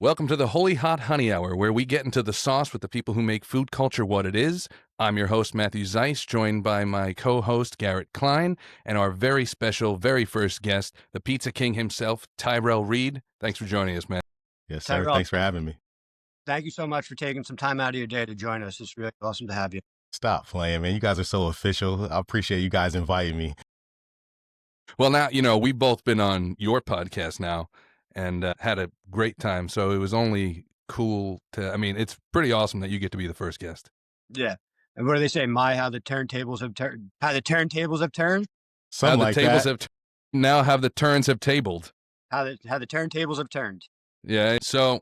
Welcome to the Holy Hot Honey Hour, where we get into the sauce with the people who make food culture what it is. I'm your host, Matthew Zeiss, joined by my co-host, Garrett Klein, and our very special, very first guest, the Pizza King himself, Tyrell Reed. Thanks for joining us, man. Yes, sir. Tyrell, Thanks for having me. thank you so much for taking some time out of your day to join us. It's really awesome to have you. Stop playing, man. You guys are so official. I appreciate you guys inviting me. Well, now, we've both been on your podcast now and had a great time, so it was only cool it's pretty awesome that you get to be the first guest. Yeah. And what do they say? How the turntables have turned. How the turntables have turned. Something How the like tables that. have now have the turns have tabled. How the turntables have turned. Yeah, so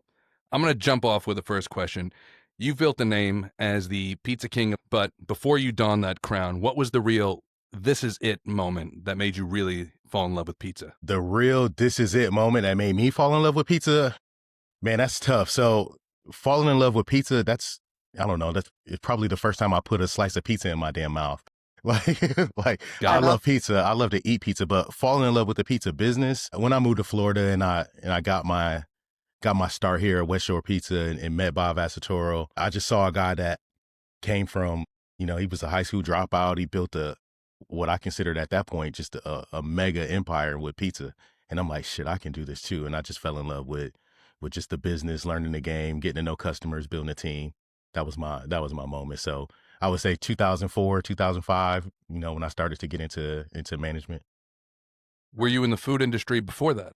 I'm going to jump off with the first question. You built the name as the Pizza King, but before you donned that crown, what was the real this is it moment that made you really fall in love with pizza? The real this is it moment that made me fall in love with pizza. Man, that's tough. So falling in love with pizza, that's it's probably the first time I put a slice of pizza in my damn mouth. Like I love pizza. I love to eat pizza, but falling in love with the pizza business, when I moved to Florida and I got my start here at West Shore Pizza and met Bob Asatoro, I just saw a guy that came from, he was a high school dropout. He built what I considered at that point just a mega empire with pizza. And I'm like, shit, I can do this too. And I just fell in love with just the business, learning the game, getting to know customers, building a team. That was my moment. So I would say 2004, 2005, when I started to get into management. Were you in the food industry before that?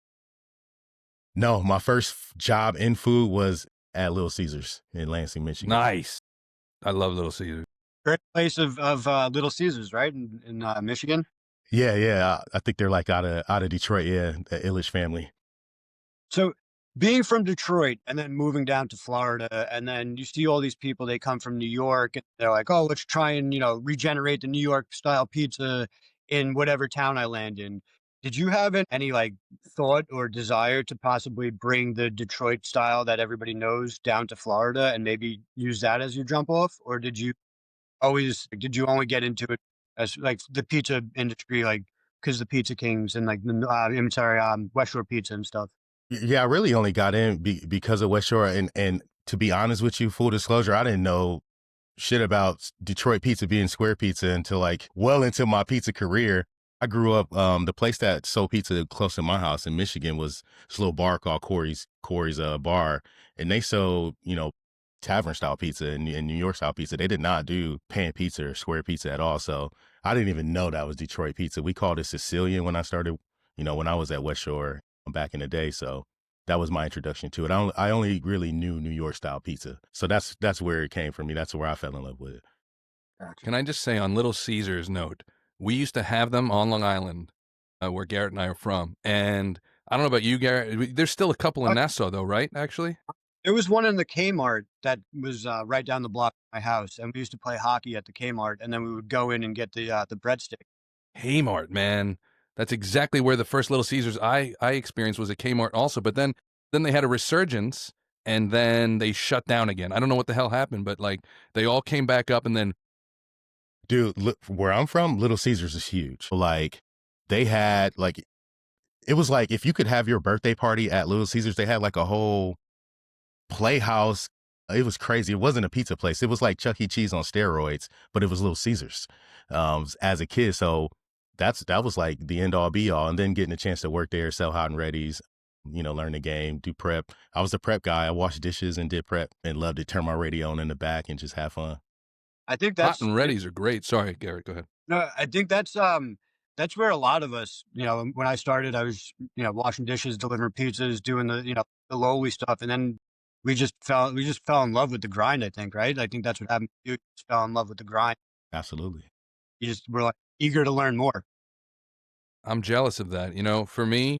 No, my first job in food was at Little Caesars in Lansing, Michigan. Nice. I love Little Caesars. Great place of Little Caesars, right? In Michigan. Yeah. I think they're like out of Detroit. Yeah, the Illich family. So being from Detroit and then moving down to Florida, and then you see all these people, they come from New York and they're like, oh, let's try and, regenerate the New York style pizza in whatever town I land in. Did you have any thought or desire to possibly bring the Detroit style that everybody knows down to Florida and maybe use that as your jump off? Or did you only get into it as like the pizza industry, because the Pizza Kings and West Shore Pizza and stuff? Yeah, I really only got in because of West Shore. And to be honest with you, full disclosure, I didn't know shit about Detroit pizza being square pizza until well into my pizza career. I grew up, the place that sold pizza close to my house in Michigan was this little bar called Corey's Bar. And they sold, tavern style pizza and New York style pizza. They did not do pan pizza or square pizza at all. So I didn't even know that was Detroit pizza. We called it Sicilian when I started, when I was at West Shore back in the day. So that was my introduction to it. I only really knew New York style pizza. So that's where it came from me. That's where I fell in love with it. Can I just say on Little Caesars note, we used to have them on Long Island, where Garrett and I are from. And I don't know about you, Garrett. There's still a couple in Nassau, though, right? Actually, there was one in the Kmart that was right down the block from my house, and we used to play hockey at the Kmart, and then we would go in and get the breadstick. Kmart, man, that's exactly where the first Little Caesars I experienced was at Kmart also. But then they had a resurgence, and then they shut down again. I don't know what the hell happened, but they all came back up, and then. Dude, look, where I'm from, Little Caesars is huge. They had it was like if you could have your birthday party at Little Caesars, they had a whole playhouse. It was crazy. It wasn't a pizza place. It was like Chuck E. Cheese on steroids, but it was Little Caesars as a kid. So that was like the end all be all. And then getting a chance to work there, sell hot and readies, learn the game, do prep. I was a prep guy. I washed dishes and did prep and loved to turn my radio on in the back and just have fun. I think that's hot and readies are great. Sorry, Garrett, go ahead. No, I think that's where a lot of us, when I started, I was, washing dishes, delivering pizzas, doing the lowly stuff. And then we just fell in love with the grind, I think, right? I think that's what happened. You just fell in love with the grind. Absolutely. You just were eager to learn more. I'm jealous of that. For me,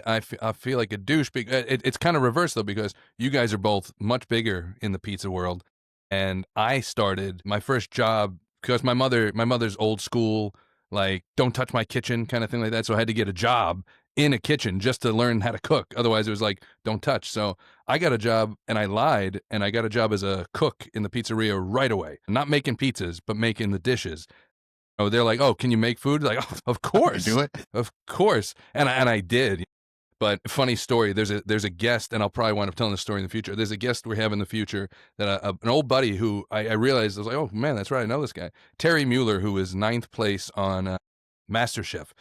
I feel like a douche. It's kind of reverse though, because you guys are both much bigger in the pizza world. And I started my first job because my mother's old school, don't touch my kitchen kind of thing like that. So I had to get a job in a kitchen just to learn how to cook. Otherwise it was don't touch. So I got a job and I lied and I got a job as a cook in the pizzeria right away. Not making pizzas, but making the dishes. Oh, they're like, oh, can you make food? Oh, of course. Do it. Of course. And I did. But funny story, there's a guest, and I'll probably wind up telling this story in the future. There's a guest we have in the future that an old buddy who I realized, I was like, oh man, that's right, I know this guy, Terry Mueller, who is ninth place on MasterChef,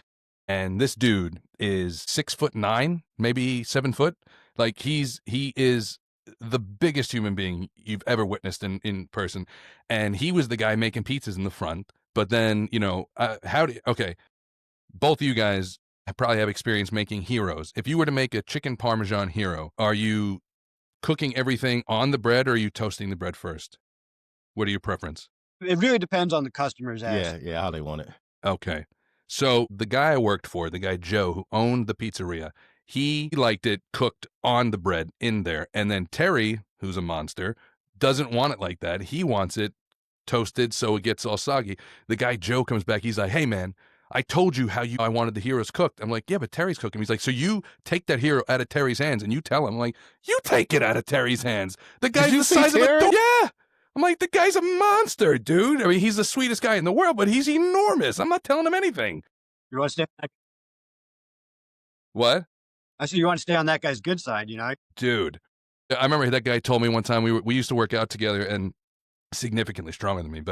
and this dude is 6'9", maybe 7 foot. Like he is the biggest human being you've ever witnessed in person, and he was the guy making pizzas in the front. But then okay, both of you guys probably have experience making heroes. If you were to make a chicken parmesan hero, are you cooking everything on the bread or are you toasting the bread first? What are your preference? It really depends on the customer's ask. Yeah, how they want it. Okay. So the guy I worked for, the guy Joe, who owned the pizzeria, he liked it cooked on the bread in there. And then Terry, who's a monster, doesn't want it like that. He wants it toasted so it gets all soggy. The guy Joe comes back. He's like, hey, man, I told you how I wanted the heroes cooked. I'm like, yeah, but Terry's cooking. He's like, so you take that hero out of Terry's hands and you tell him. I'm like, you take it out of Terry's hands. The guy's you the see size of a Terry? dog. Yeah. I'm like, the guy's a monster, dude. I mean, he's the sweetest guy in the world, but he's enormous. I'm not telling him anything. You want to stay? What? I see you want to stay on that guy's good side, you know? Dude. I remember that guy told me one time we used to work out together, and significantly stronger than me,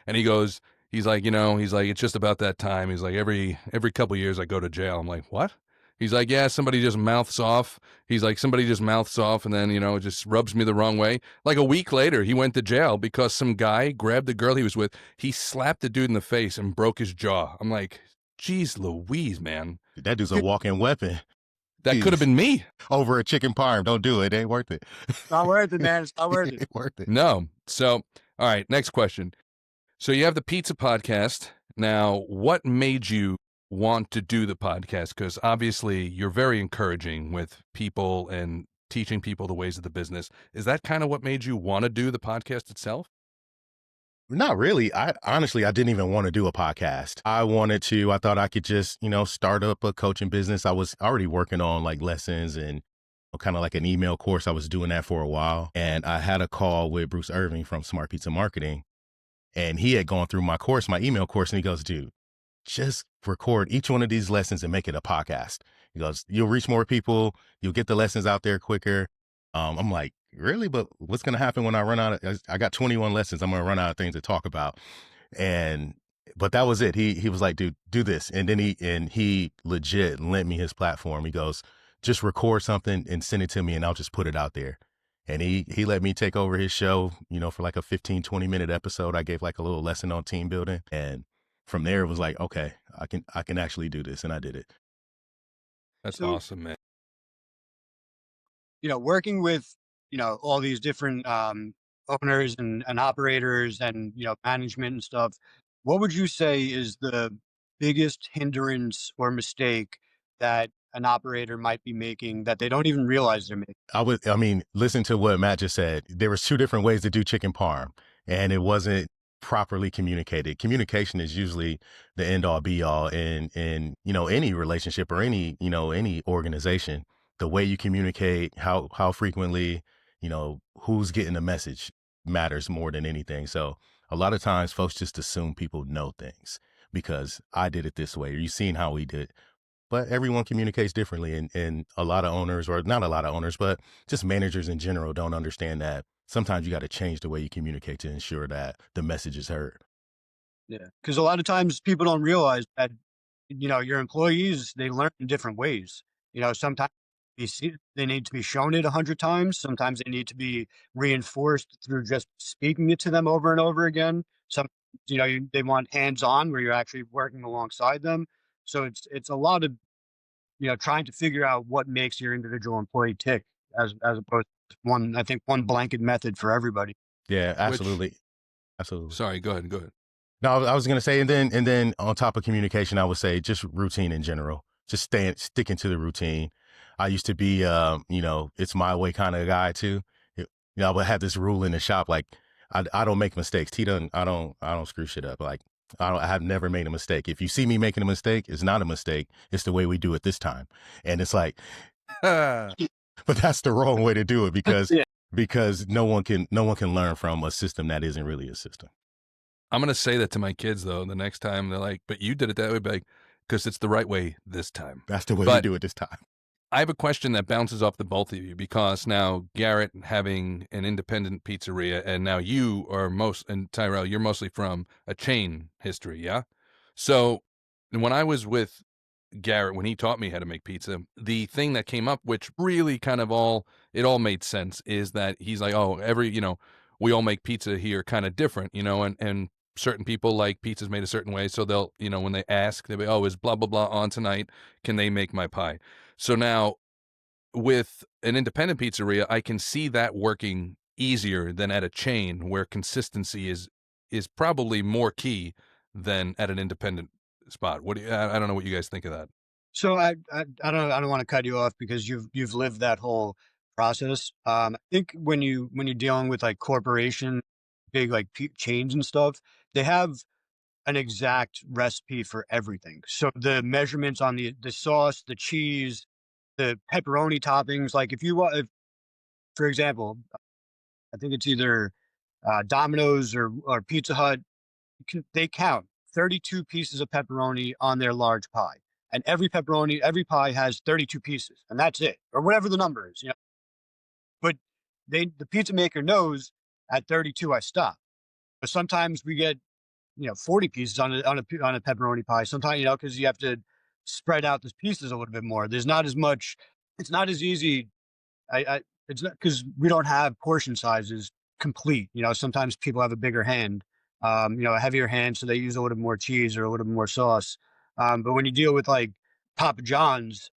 and he's like, it's just about that time. He's like, every couple of years I go to jail. I'm like, what? He's like, yeah, somebody just mouths off. He's like, somebody just mouths off and then, it just rubs me the wrong way. Like a week later, he went to jail because some guy grabbed the girl he was with. He slapped the dude in the face and broke his jaw. I'm like, geez Louise, man. That dude's a walking weapon. That could have been me. Over a chicken parm. Don't do it. It ain't worth it. It's not worth it, man. It's not worth it. Ain't worth it. No. So, all right, next question. So you have the pizza podcast. Now, what made you want to do the podcast? Because obviously you're very encouraging with people and teaching people the ways of the business. Is that kind of what made you want to do the podcast itself? Not really. I didn't even want to do a podcast. I thought I could just, start up a coaching business. I was already working on like lessons and kind of like an email course. I was doing that for a while. And I had a call with Bruce Irving from Smart Pizza Marketing. And he had gone through my email course, and he goes, dude, just record each one of these lessons and make it a podcast. He goes, you'll reach more people. You'll get the lessons out there quicker. I'm like, really? But what's going to happen when I run out I got 21 lessons. I'm going to run out of things to talk about. But that was it. He was like, dude, do this. And then he legit lent me his platform. He goes, just record something and send it to me and I'll just put it out there. And he let me take over his show, for like a 15, 20-minute episode. I gave like a little lesson on team building. And from there, it was like, okay, I can actually do this. And I did it. That's awesome, man. Working with, all these different owners and operators and, management and stuff, what would you say is the biggest hindrance or mistake that an operator might be making that they don't even realize they're making? Listen to what Matt just said. There was two different ways to do chicken parm, and it wasn't properly communicated. Communication is usually the end all be all in any relationship or any organization. The way you communicate, how frequently, who's getting the message matters more than anything. So a lot of times folks just assume people know things because I did it this way, or you've seen how we did it. But everyone communicates differently. And a lot of owners, or not a lot of owners, but just managers in general don't understand that sometimes you got to change the way you communicate to ensure that the message is heard. Yeah. Because a lot of times people don't realize that, your employees, they learn in different ways. Sometimes they need to be shown it 100 times. Sometimes they need to be reinforced through just speaking it to them over and over again. Some, they want hands-on where you're actually working alongside them. So it's a lot of, trying to figure out what makes your individual employee tick as opposed to one blanket method for everybody. Yeah, absolutely. Absolutely. Sorry, go ahead. No, I was going to say, and then on top of communication, I would say just routine in general, just sticking to the routine. I used to be, it's my way kind of guy too. I would have this rule in the shop, like I don't make mistakes. I don't screw shit up. Like I have never made a mistake. If you see me making a mistake, it's not a mistake. It's the way we do it this time. And it's like, but that's the wrong way to do it because no one can learn from a system that isn't really a system. I'm going to say that to my kids though. The next time they're like, but you did it that way, like, because it's the right way this time. That's the way we do it this time. I have a question that bounces off the both of you because now Garrett having an independent pizzeria, and now you are and Tyrell, you're mostly from a chain history, yeah? So when I was with Garrett, when he taught me how to make pizza, the thing that came up, which really kind of it all made sense, is that he's like, oh, we all make pizza here kind of different, and certain people like pizzas made a certain way. So they'll, when they ask, they'll be, oh, is blah, blah, blah on tonight? Can they make my pie? So now with an independent pizzeria, I can see that working easier than at a chain where consistency is probably more key than at an independent spot. I don't know what you guys think of that. So I don't want to cut you off because you've lived that whole process. I think when you're dealing with like corporation, big like chains and stuff, they have an exact recipe for everything. So the measurements on the sauce, the cheese, the pepperoni toppings. Like if you want, if, for example, I think it's either Domino's or Pizza Hut. They count 32 pieces of pepperoni on their large pie, and every pie has 32 pieces, and that's it, or whatever the number is. But the pizza maker knows at 32 I stop. But sometimes we get 40 pieces on a pepperoni pie. Sometimes because you have to spread out the pieces a little bit more. There's not as much. It's not as easy. I it's not because we don't have portion sizes complete. Sometimes people have a bigger hand, a heavier hand, so they use a little more cheese or a little more sauce. But when you deal with like Papa John's,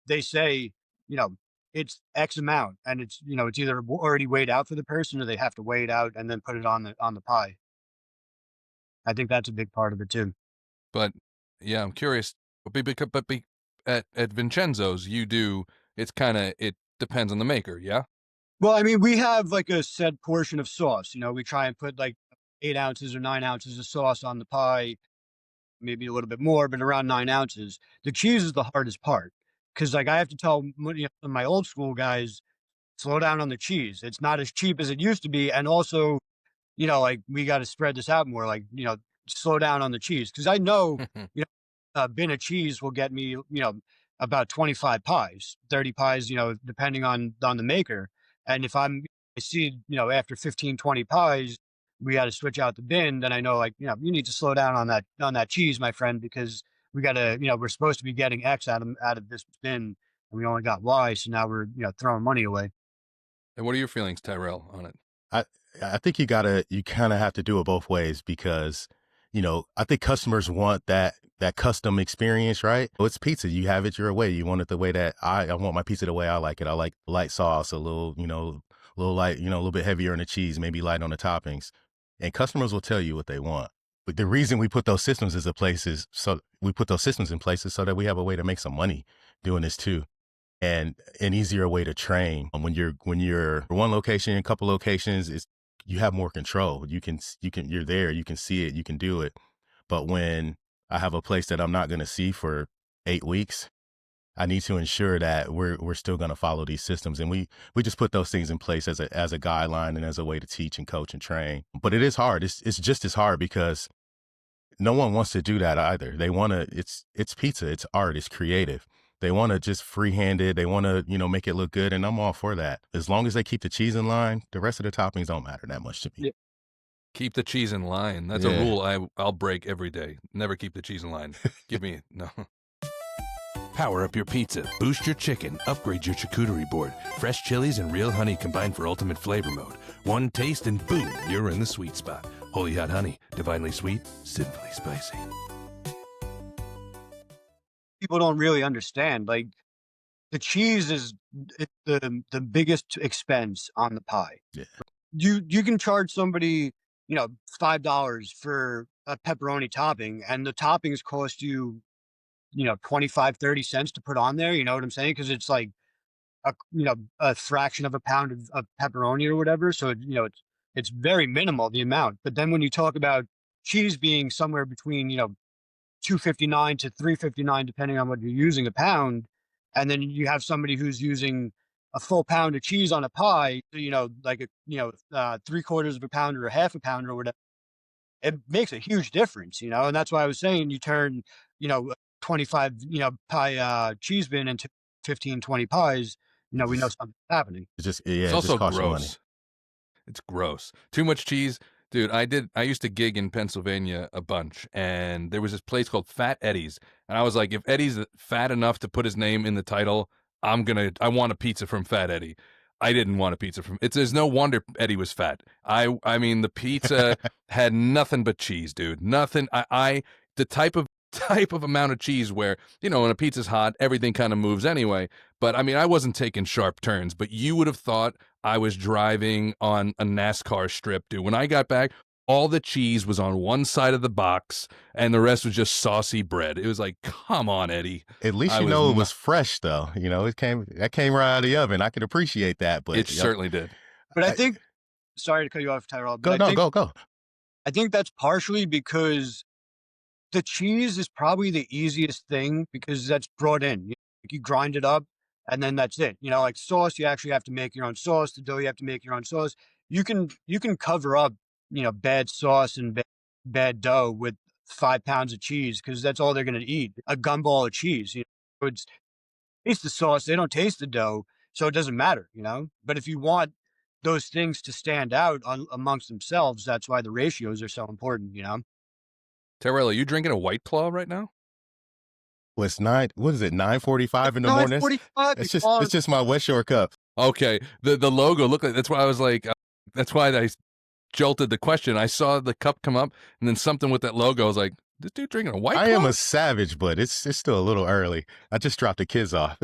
they say, you know, it's X amount, and it's either already weighed out for the person, or they have to weigh it out and then put it on the pie. I think that's a big part of it too. But yeah, I'm curious. At Vincenzo's, it depends on the maker, yeah? Well, I mean, we have like a set portion of sauce. We try and put like 8 ounces or 9 ounces of sauce on the pie, maybe a little bit more, but around 9 ounces. The cheese is the hardest part because, like, I have to tell my old school guys, slow down on the cheese. It's not as cheap as it used to be, and also, like, we got to spread this out more. Like, slow down on the cheese because I know, a bin of cheese will get me, about 25 pies, 30 pies, depending on the maker. And if I see, after 15, 20 pies, we got to switch out the bin, then I know, like, you need to slow down on that cheese, my friend, because we got to, we're supposed to be getting X out of this bin, and we only got Y. So now we're, throwing money away. And what are your feelings, Tyrell, on it? I I think you kind of have to do it both ways because, I think customers want that custom experience, right? Well, it's pizza. You have it your way. You want it the way that I want my pizza the way I like it. I like light sauce, a little light, a little bit heavier on the cheese, maybe light on the toppings. And customers will tell you what they want. But the reason we put those systems as a place is so we put those systems in places so that we have a way to make some money doing this too, and an easier way to train. When you're one location, a couple locations, is you have more control. You're there, you can see it, you can do it. But when I have a place that I'm not going to see for 8 weeks, I need to ensure that we're still going to follow these systems, and we just put those things in place as a guideline and as a way to teach and coach and train. But it is hard. It's just as hard because no one wants to do that either. They want to. It's pizza. It's art. It's creative. They want to just freehand it. They want to make it look good, and I'm all for that. As long as they keep the cheese in line, the rest of the toppings don't matter that much to me. Yeah. Keep the cheese in line. That's a Yeah. rule I'll break every day. Never keep the cheese in line. Give me no. Power up your pizza, boost your chicken, upgrade your charcuterie board. Fresh chilies and real honey combined for ultimate flavor mode. One taste and boom, you're in the sweet spot. Holy hot honey, divinely sweet, sinfully spicy. People don't really understand. Like, the cheese is the biggest expense on the pie. Yeah. You can charge somebody, $5 for a pepperoni topping, and the toppings cost you, 25, 30 cents to put on there. You know what I'm saying? Because it's like a fraction of a pound of pepperoni or whatever. So it's very minimal, the amount. But then when you talk about cheese being somewhere between 259 to 359, depending on what you're using a pound, and then you have somebody who's using a full pound of cheese on a pie, like three-quarters of a pound or a half a pound or whatever. It makes a huge difference, and that's why I was saying you turn, 25, pie cheese bin into 15, 20 pies, we know something's happening. It just, yeah, It's it just also costs you money. gross. It's gross. Too much cheese. Dude, I used to gig in Pennsylvania a bunch, and there was this place called Fat Eddie's. And I was like, if Eddie's fat enough to put his name in the title, I want a pizza from Fat Eddie. I didn't want a pizza from there's no wonder Eddie was fat. I mean the pizza had nothing but cheese, dude. Nothing I the type of amount of cheese where, when a pizza's hot, everything kind of moves anyway. But I mean, I wasn't taking sharp turns, but you would have thought I was driving on a NASCAR strip, dude. When I got back, all the cheese was on one side of the box and the rest was just saucy bread. It was like, come on, Eddie. At least I you was know it not, was fresh though. That came right out of the oven. I could appreciate that, but it certainly did. But I think, sorry to cut you off, Tyrell, but go. I think that's partially because the cheese is probably the easiest thing because that's brought in. You grind it up and then that's it. Like sauce, you actually have to make your own sauce. The dough, you have to make your own sauce. You can cover up, bad sauce and bad dough with 5 pounds of cheese because that's all they're going to eat. A gumball of cheese. It's taste the sauce. They don't taste the dough, so it doesn't matter. But if you want those things to stand out amongst themselves, that's why the ratios are so important. Tyrell, are you drinking a White Claw right now? Well, it's what is it, 9:45 in the morning? 9:45. It's just my West Shore cup. Okay. The logo looked like, that's why I was like, that's why I jolted the question. I saw the cup come up and then something with that logo. I was like, this dude drinking a White Claw? I am a savage, but it's still a little early. I just dropped the kids off.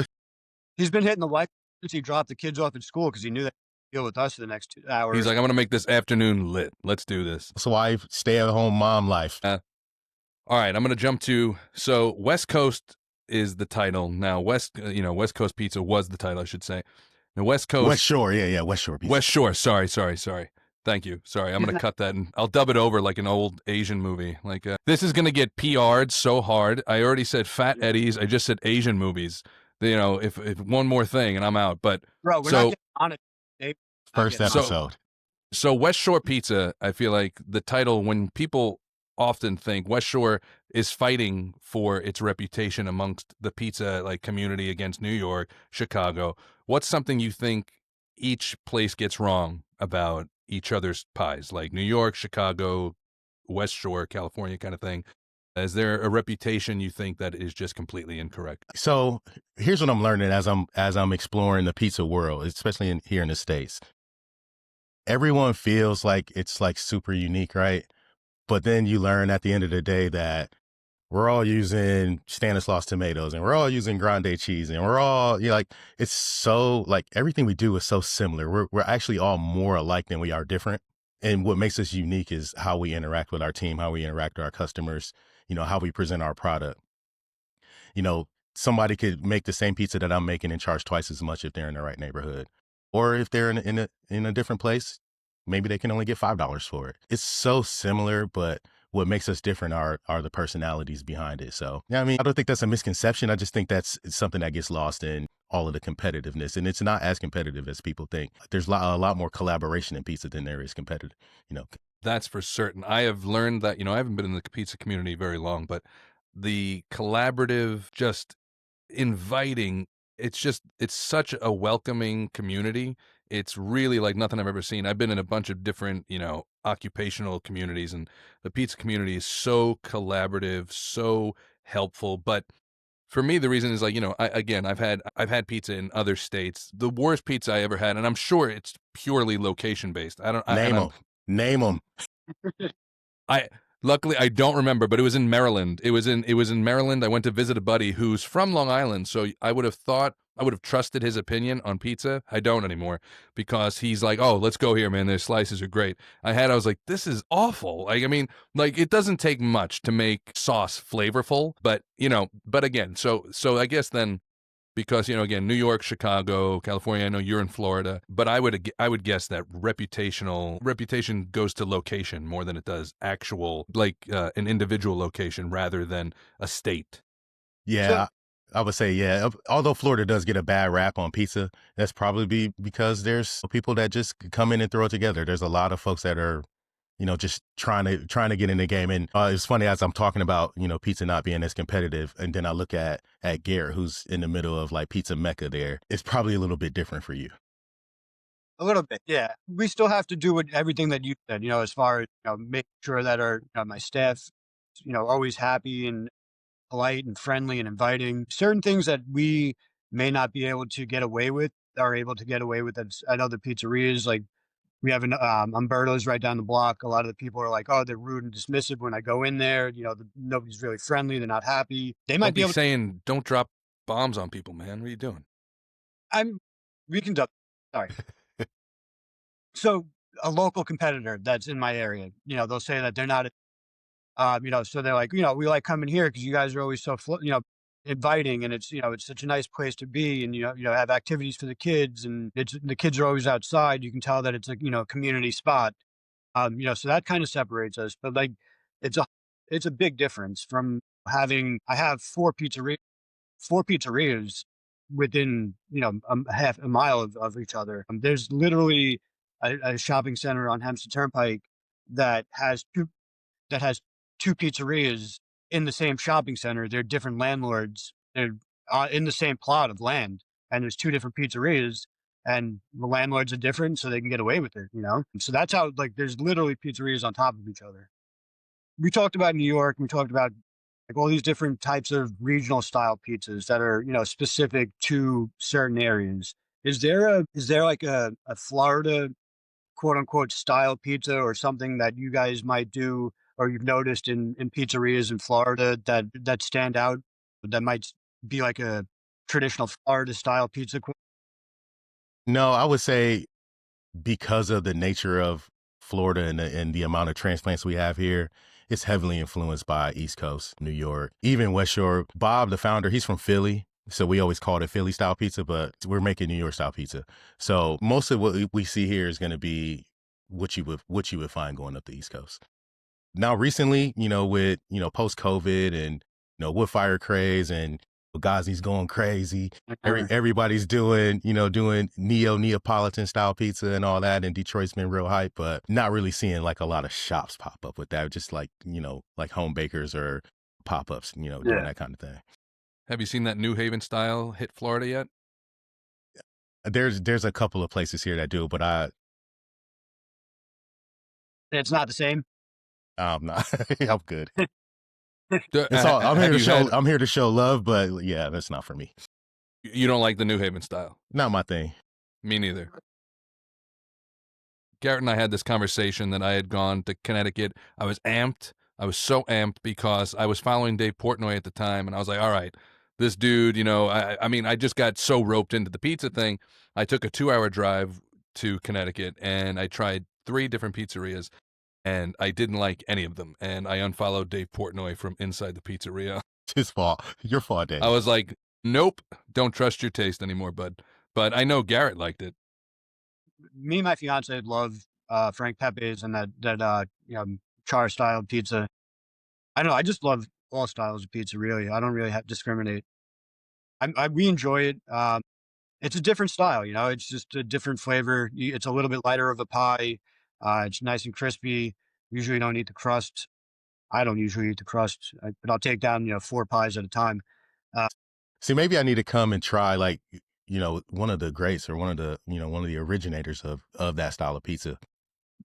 He's been hitting the White since he dropped the kids off at school because he knew that he'd deal with us for the next 2 hours. He's like, I'm going to make this afternoon lit. Let's do this. So I stay at home mom life. All right, I'm going to jump to, so West Coast is the title. Now, West Coast Pizza was the title, I should say. Now, West Coast. West Shore, yeah, West Shore Pizza. West Shore, sorry. Thank you. Sorry, I'm going to cut that and I'll dub it over like an old Asian movie. Like, this is going to get PR'd so hard. I already said Fat Eddie's. I just said Asian movies. If one more thing and I'm out. But bro, we're not getting on it. Dave. First episode. So West Shore Pizza, I feel like the title, when people often think West Shore is fighting for its reputation amongst the pizza community against New York, Chicago. What's something you think each place gets wrong about each other's pies, like New York, Chicago, West Shore, California kind of thing? Is there a reputation you think that is just completely incorrect? So here's what I'm learning as I'm exploring the pizza world, especially here in the States. Everyone feels like it's super unique, right? But then you learn at the end of the day that we're all using Stanislaus tomatoes and we're all using grande cheese and we're all, it's so everything we do is so similar. We're actually all more alike than we are different. And what makes us unique is how we interact with our team, how we interact with our customers, how we present our product. Somebody could make the same pizza that I'm making and charge twice as much if they're in the right neighborhood. Or if they're in a different place, maybe they can only get $5 for it. It's so similar, but what makes us different are the personalities behind it. So, I don't think that's a misconception. I just think it's something that gets lost in all of the competitiveness. And it's not as competitive as people think. There's a lot more collaboration in pizza than there is competitive, That's for certain. I have learned that, I haven't been in the pizza community very long, but the collaborative, just inviting, it's such a welcoming community. It's really like nothing I've ever seen. I've been in a bunch of different, occupational communities, and the pizza community is so collaborative, so helpful. But for me, the reason is I've had pizza in other states. The worst pizza I ever had, and I'm sure it's purely location based. Name them. Luckily, I don't remember, but it was in Maryland. It was in Maryland. I went to visit a buddy who's from Long Island, so I would have trusted his opinion on pizza. I don't anymore because he's like, "Oh, let's go here, man. Their slices are great." I was like, "This is awful." It doesn't take much to make sauce flavorful, but again, so I guess then, because again, New York, Chicago, California, I know you're in Florida, but I would guess that reputation goes to location more than it does actual an individual location rather than a state. Yeah, I would say, yeah. Although Florida does get a bad rap on pizza, that's probably because there's people that just come in and throw it together. There's a lot of folks that are just trying to get in the game. And it's funny as I'm talking about, pizza not being as competitive, and then I look at Garrett, who's in the middle of like pizza mecca. There, it's probably a little bit different for you. A little bit, yeah. We still have to do everything that you said, as far as, making sure that my staff, always happy and polite and friendly and inviting. Certain things that we may not be able to get away with are able to get away with at other pizzerias. Like we have an Umberto's right down the block. A lot of the people are like, "Oh, they're rude and dismissive when I go in there." Nobody's really friendly. They're not happy. They might Don't be be able. saying don't drop bombs on people, man. What are you doing? I'm. We can. Sorry. So a local competitor that's in my area, they'll say that they're not. So they're like, we like coming here because you guys are always so, inviting, and it's such a nice place to be, and have activities for the kids, and the kids are always outside. You can tell that it's a community spot. So that kind of separates us, but like, it's a it's a big difference from having. I have four pizzerias within half a mile of each other. There's literally a shopping center on Hempstead Turnpike that has that has 2 pizzerias in the same shopping center. They're different landlords. They're, in the same plot of land, and there's 2 different pizzerias, and the landlords are different, so they can get away with it. So that's how, like, there's literally pizzerias on top of each other. We talked about New York, we talked about, like, all these different types of regional style pizzas that are, specific to certain areas. Is there like a Florida quote unquote style pizza or something that you guys might do or you've noticed in pizzerias in Florida that stand out that might be like a traditional Florida style pizza? No, I would say because of the nature of Florida and the amount of transplants we have here, it's heavily influenced by East Coast, New York, even West Shore. Bob, the founder, he's from Philly. So we always call it Philly style pizza, but we're making New York style pizza. So most of what we see here is going to be what you would find going up the East Coast. Now recently, with post COVID and wood fire craze and Ghazi's going crazy. Everybody's doing Neapolitan style pizza and all that, and Detroit's been real hype, but not really seeing like a lot of shops pop up with that. Just like like home bakers or pop ups, doing that kind of thing. Have you seen that New Haven style hit Florida yet? There's a couple of places here that do, but It's not the same. I'm not. I'm good. Do- It's all. I'm here have to you show. had- I'm here to show love, but yeah, that's not for me. you don't like the New Haven style? Not my thing. Me neither. Garrett and I had this conversation that I had gone to Connecticut. I was amped. I was so amped because I was following Dave Portnoy at the time, and I was like, all right, this dude, I mean, I just got so roped into the pizza thing. I took a 2-hour drive to Connecticut, and I tried 3 different pizzerias, and I didn't like any of them, and I unfollowed Dave Portnoy from inside the pizzeria. It's his fault. Your fault, Dave. I was like, nope, don't trust your taste anymore, bud. But I know Garrett liked it. Me and my fiance love Frank Pepe's and that char style pizza. I don't know. I just love all styles of pizza. Really, I don't really discriminate. We enjoy it. It's a different style. It's just a different flavor. It's a little bit lighter of a pie. It's nice and crispy. Usually don't eat the crust. I don't usually eat the crust, but I'll take down 4 pies at a time. Uh, See, maybe I need to come and try like one of the greats or one of the originators of that style of pizza.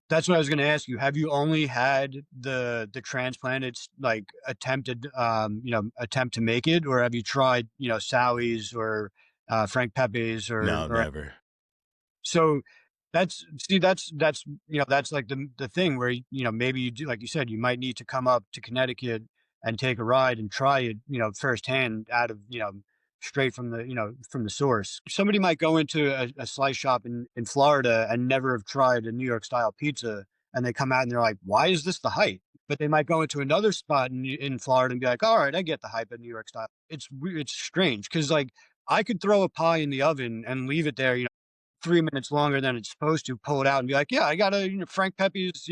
that's what I was going to ask you. Have you only had the transplanted like attempt to make it, or have you tried Sally's or Frank Pepe's No, or never. so that's like the thing where maybe you do, like you said, you might need to come up to Connecticut and take a ride and try it firsthand out of straight from the source. Somebody might go into a slice shop in Florida and never have tried a New York style pizza, and they come out and they're like, why is this the hype? But they might go into another spot in Florida and be like, all right, I get the hype of New York style. It's strange because, like, I could throw a pie in the oven and leave it there 3 minutes longer than it's supposed to, pull it out and be like, yeah, I got a Frank Pepe's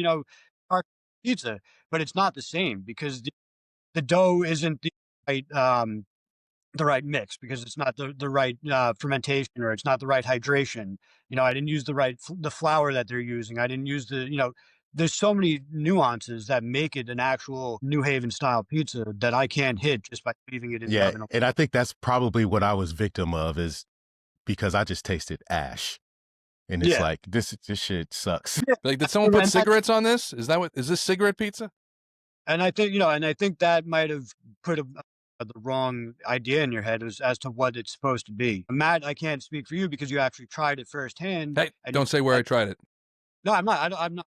tart pizza, but it's not the same because the dough isn't right the right mix, because it's not the right fermentation, or it's not the right hydration. I didn't use the flour that they're using. I didn't use there's so many nuances that make it an actual New Haven style pizza that I can't hit just by leaving it in the Yeah, oven. and I think that's probably what I was victim of is because I just tasted ash, and it's Yeah. like this shit sucks. Yeah. Like, did someone put And that, cigarettes on this? Is this cigarette pizza? and I think, you know, and I think that might have put the wrong idea in your head as to what it's supposed to be. Matt, I can't speak for you because you actually tried it firsthand. Hey, And don't say where I tried it. no, I'm not. I'm not.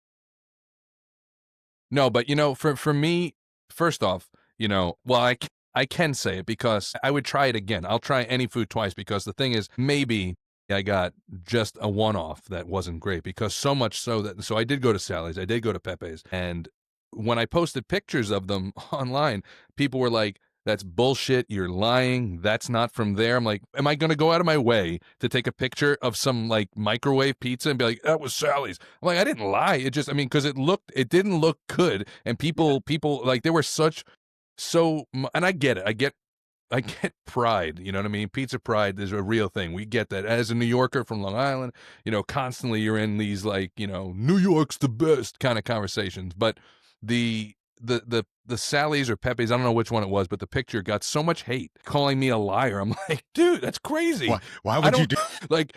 No, but for me, first off, well, I can say it because I would try it again. I'll try any food twice because the thing is, maybe I got just a one-off that wasn't great because so much so I did go to Sally's, I did go to Pepe's, and when I posted pictures of them online, people were like, "That's bullshit. You're lying. That's not from there." I'm like, am I going to go out of my way to take a picture of some like microwave pizza and be like, "That was Sally's"? I'm like, I didn't lie. It just, I mean, because it didn't look good, and people like there were and I get it. I get pride, you know what I mean? Pizza pride is a real thing. We get that. As a New Yorker from Long Island, constantly you're in these like, New York's the best kind of conversations. But the Sally's or Pepe's, I don't know which one it was, but the picture got so much hate calling me a liar. I'm like, dude, that's crazy. Why I would you don't do? like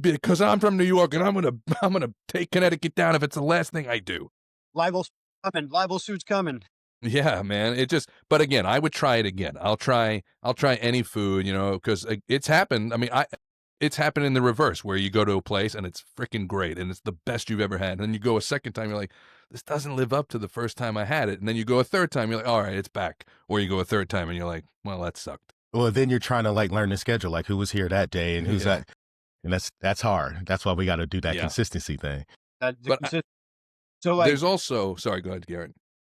because I'm from New York and I'm gonna take Connecticut down if it's the last thing I do. Libel coming. Libel suits coming. Yeah, man. But again, I would try it again. I'll try any food, because it's happened. I mean, it's happened in the reverse where you go to a place and it's freaking great and it's the best you've ever had. And then you go a second time, you're like, this doesn't live up to the first time I had it. And then you go a third time, you're like, all right, it's back. Or you go a third time and you're like, well, that sucked. Well, then you're trying to like learn the schedule, like who was here that day and who's that, and that's hard. That's why we got to do that consistency thing. So like, there's also, sorry, go ahead, Garrett.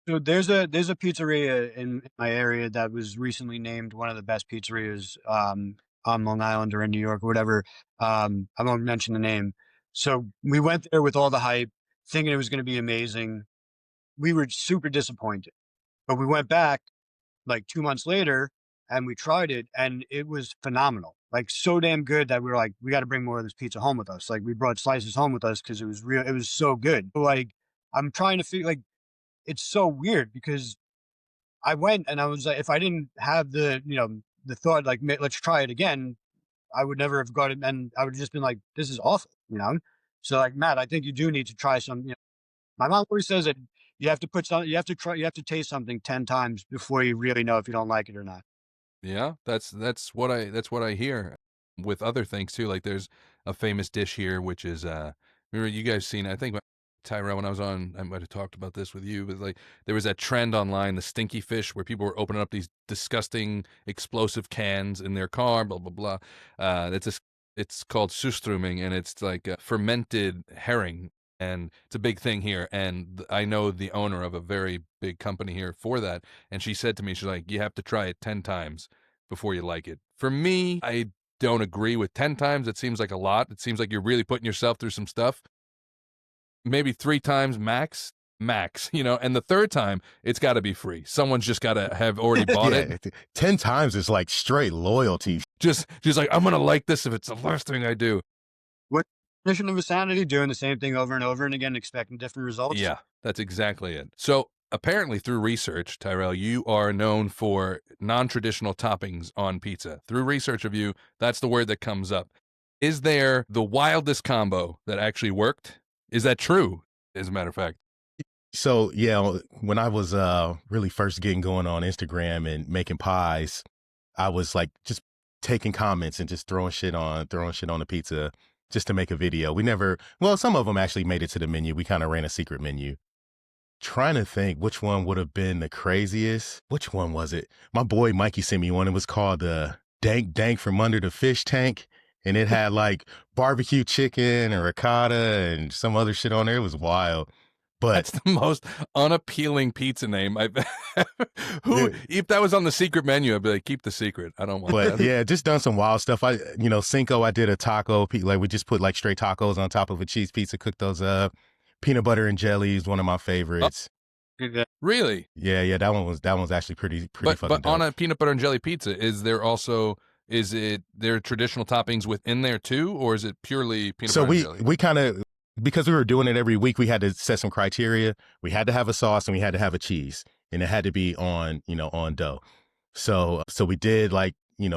So there's a pizzeria in my area that was recently named one of the best pizzerias on Long Island or in New York or whatever. I won't mention the name. So we went there with all the hype, thinking it was going to be amazing. We were super disappointed, but we went back like 2 months later and we tried it, and it was phenomenal. Like so damn good that we were like, we got to bring more of this pizza home with us. Like we brought slices home with us because it was real. It was so good. Like I'm trying to feel like it's so weird because I went and I was like, if I didn't have the thought like, let's try it again, I would never have got it. And I would have just been like, this is awful. So like, Matt, I think you do need to try some, my mom always says that you have to you have to taste something 10 times before you really know if you don't like it or not. Yeah, that's what I hear with other things too. Like there's a famous dish here, which is remember you guys seen? I think Tyrell, when I was on, I might have talked about this with you, but like there was that trend online, the stinky fish, where people were opening up these disgusting explosive cans in their car, blah blah blah. It's called surströmming, and it's like a fermented herring. And it's a big thing here. And I know the owner of a very big company here for that. And she said to me, she's like, you have to try it 10 times before you like it. For me, I don't agree with 10 times. It seems like a lot. It seems like you're really putting yourself through some stuff. Maybe 3 times max. And the third time, it's got to be free. Someone's just got to have already bought it. 10 times is like straight loyalty. Just like, I'm going to like this if it's the last thing I do. What definition of insanity? Doing the same thing over and over and again, expecting different results? Yeah, that's exactly it. So apparently through research, Tyrell, you are known for non-traditional toppings on pizza. Through research of you, that's the word that comes up. Is there the wildest combo that actually worked? Is that true, as a matter of fact? So yeah, when I was really first getting going on Instagram and making pies, I was like just taking comments and just throwing shit on the pizza just to make a video. Some of them actually made it to the menu. We kind of ran a secret menu. Trying to think which one would have been the craziest. Which one was it? My boy Mikey sent me one. It was called the Dank from Under the Fish Tank. And it had like barbecue chicken and ricotta and some other shit on there. It was wild. But that's the most unappealing pizza name I've if that was on the secret menu, I'd be like, keep the secret. I don't want that. Yeah, just done some wild stuff. Cinco, I did a taco. Like we just put like straight tacos on top of a cheese pizza, cooked those up. Peanut butter and jelly is one of my favorites. Really? Yeah. That one's actually pretty fucking But dope. on a peanut butter and jelly pizza, is it there traditional toppings within there too, or is it purely peanut butter and jelly? We kind of because we were doing it every week, we had to set some criteria. We had to have a sauce and we had to have a cheese, and it had to be on, on dough. So we did like,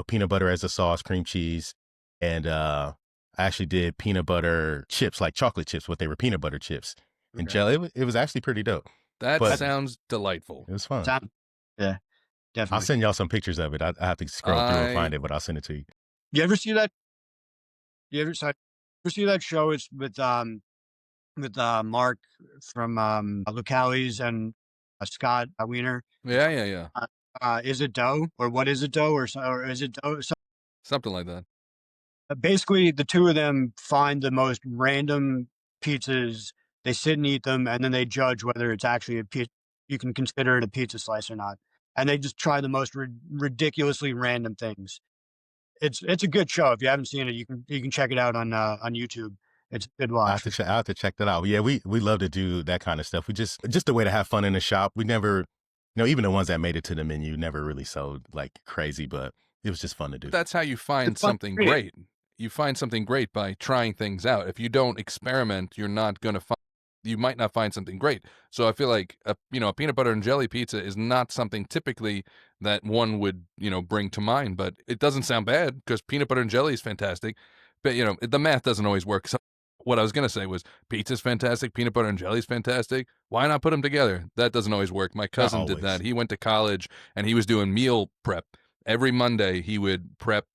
peanut butter as a sauce, cream cheese, and I actually did peanut butter chips, like chocolate chips, but they were peanut butter chips and jelly. It was actually pretty dope. That But sounds delightful. it was fun. Yeah, I'll definitely. send y'all some pictures of it. I have to scroll through and find it, but I'll send it to you. You ever see that? You ever see that show? It's with Mark from Localities and Scott Wiener. Yeah. Is it dough or what is it dough or is it dough? Something like that. Basically, the two of them find the most random pizzas. They sit and eat them, and then they judge whether it's actually a pizza. You can consider it a pizza slice or not. And they just try the most ridiculously random things. It's a good show. If you haven't seen it, you can check it out on YouTube. It's a good watch. I have to check that out. Yeah, we love to do that kind of stuff. We just a way to have fun in the shop. We never, even the ones that made it to the menu never really sold like crazy, but it was just fun to do. That's how you find something great. You find something great by trying things out. If you don't experiment, you might not find something great. So I feel like a peanut butter and jelly pizza is not something typically that one would, bring to mind, but it doesn't sound bad because peanut butter and jelly is fantastic. But, the math doesn't always work. So what I was going to say was pizza's fantastic, peanut butter and jelly is fantastic. Why not put them together? That doesn't always work. My cousin did that. He went to college and he was doing meal prep. Every Monday he would prep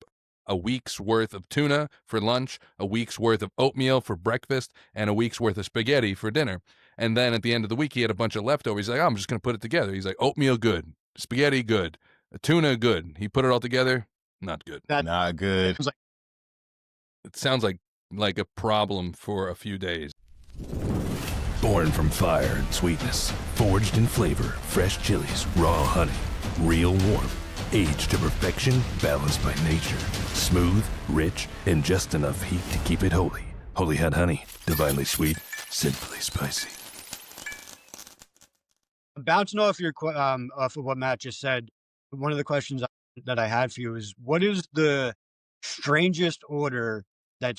a week's worth of tuna for lunch, a week's worth of oatmeal for breakfast, and a week's worth of spaghetti for dinner. And then at the end of the week, he had a bunch of leftovers. He's like, I'm just going to put it together. He's like, oatmeal, good. Spaghetti, good. Tuna, good. He put it all together, not good. Not good. It sounds like a problem for a few days. Born from fire and sweetness, forged in flavor, fresh chilies, raw honey, real warmth. Aged to perfection, balanced by nature. Smooth, rich, and just enough heat to keep it holy. Holy Head Honey, divinely sweet, simply spicy. I'm bouncing off off of what Matt just said. One of the questions that I had for you is, what is the strangest order that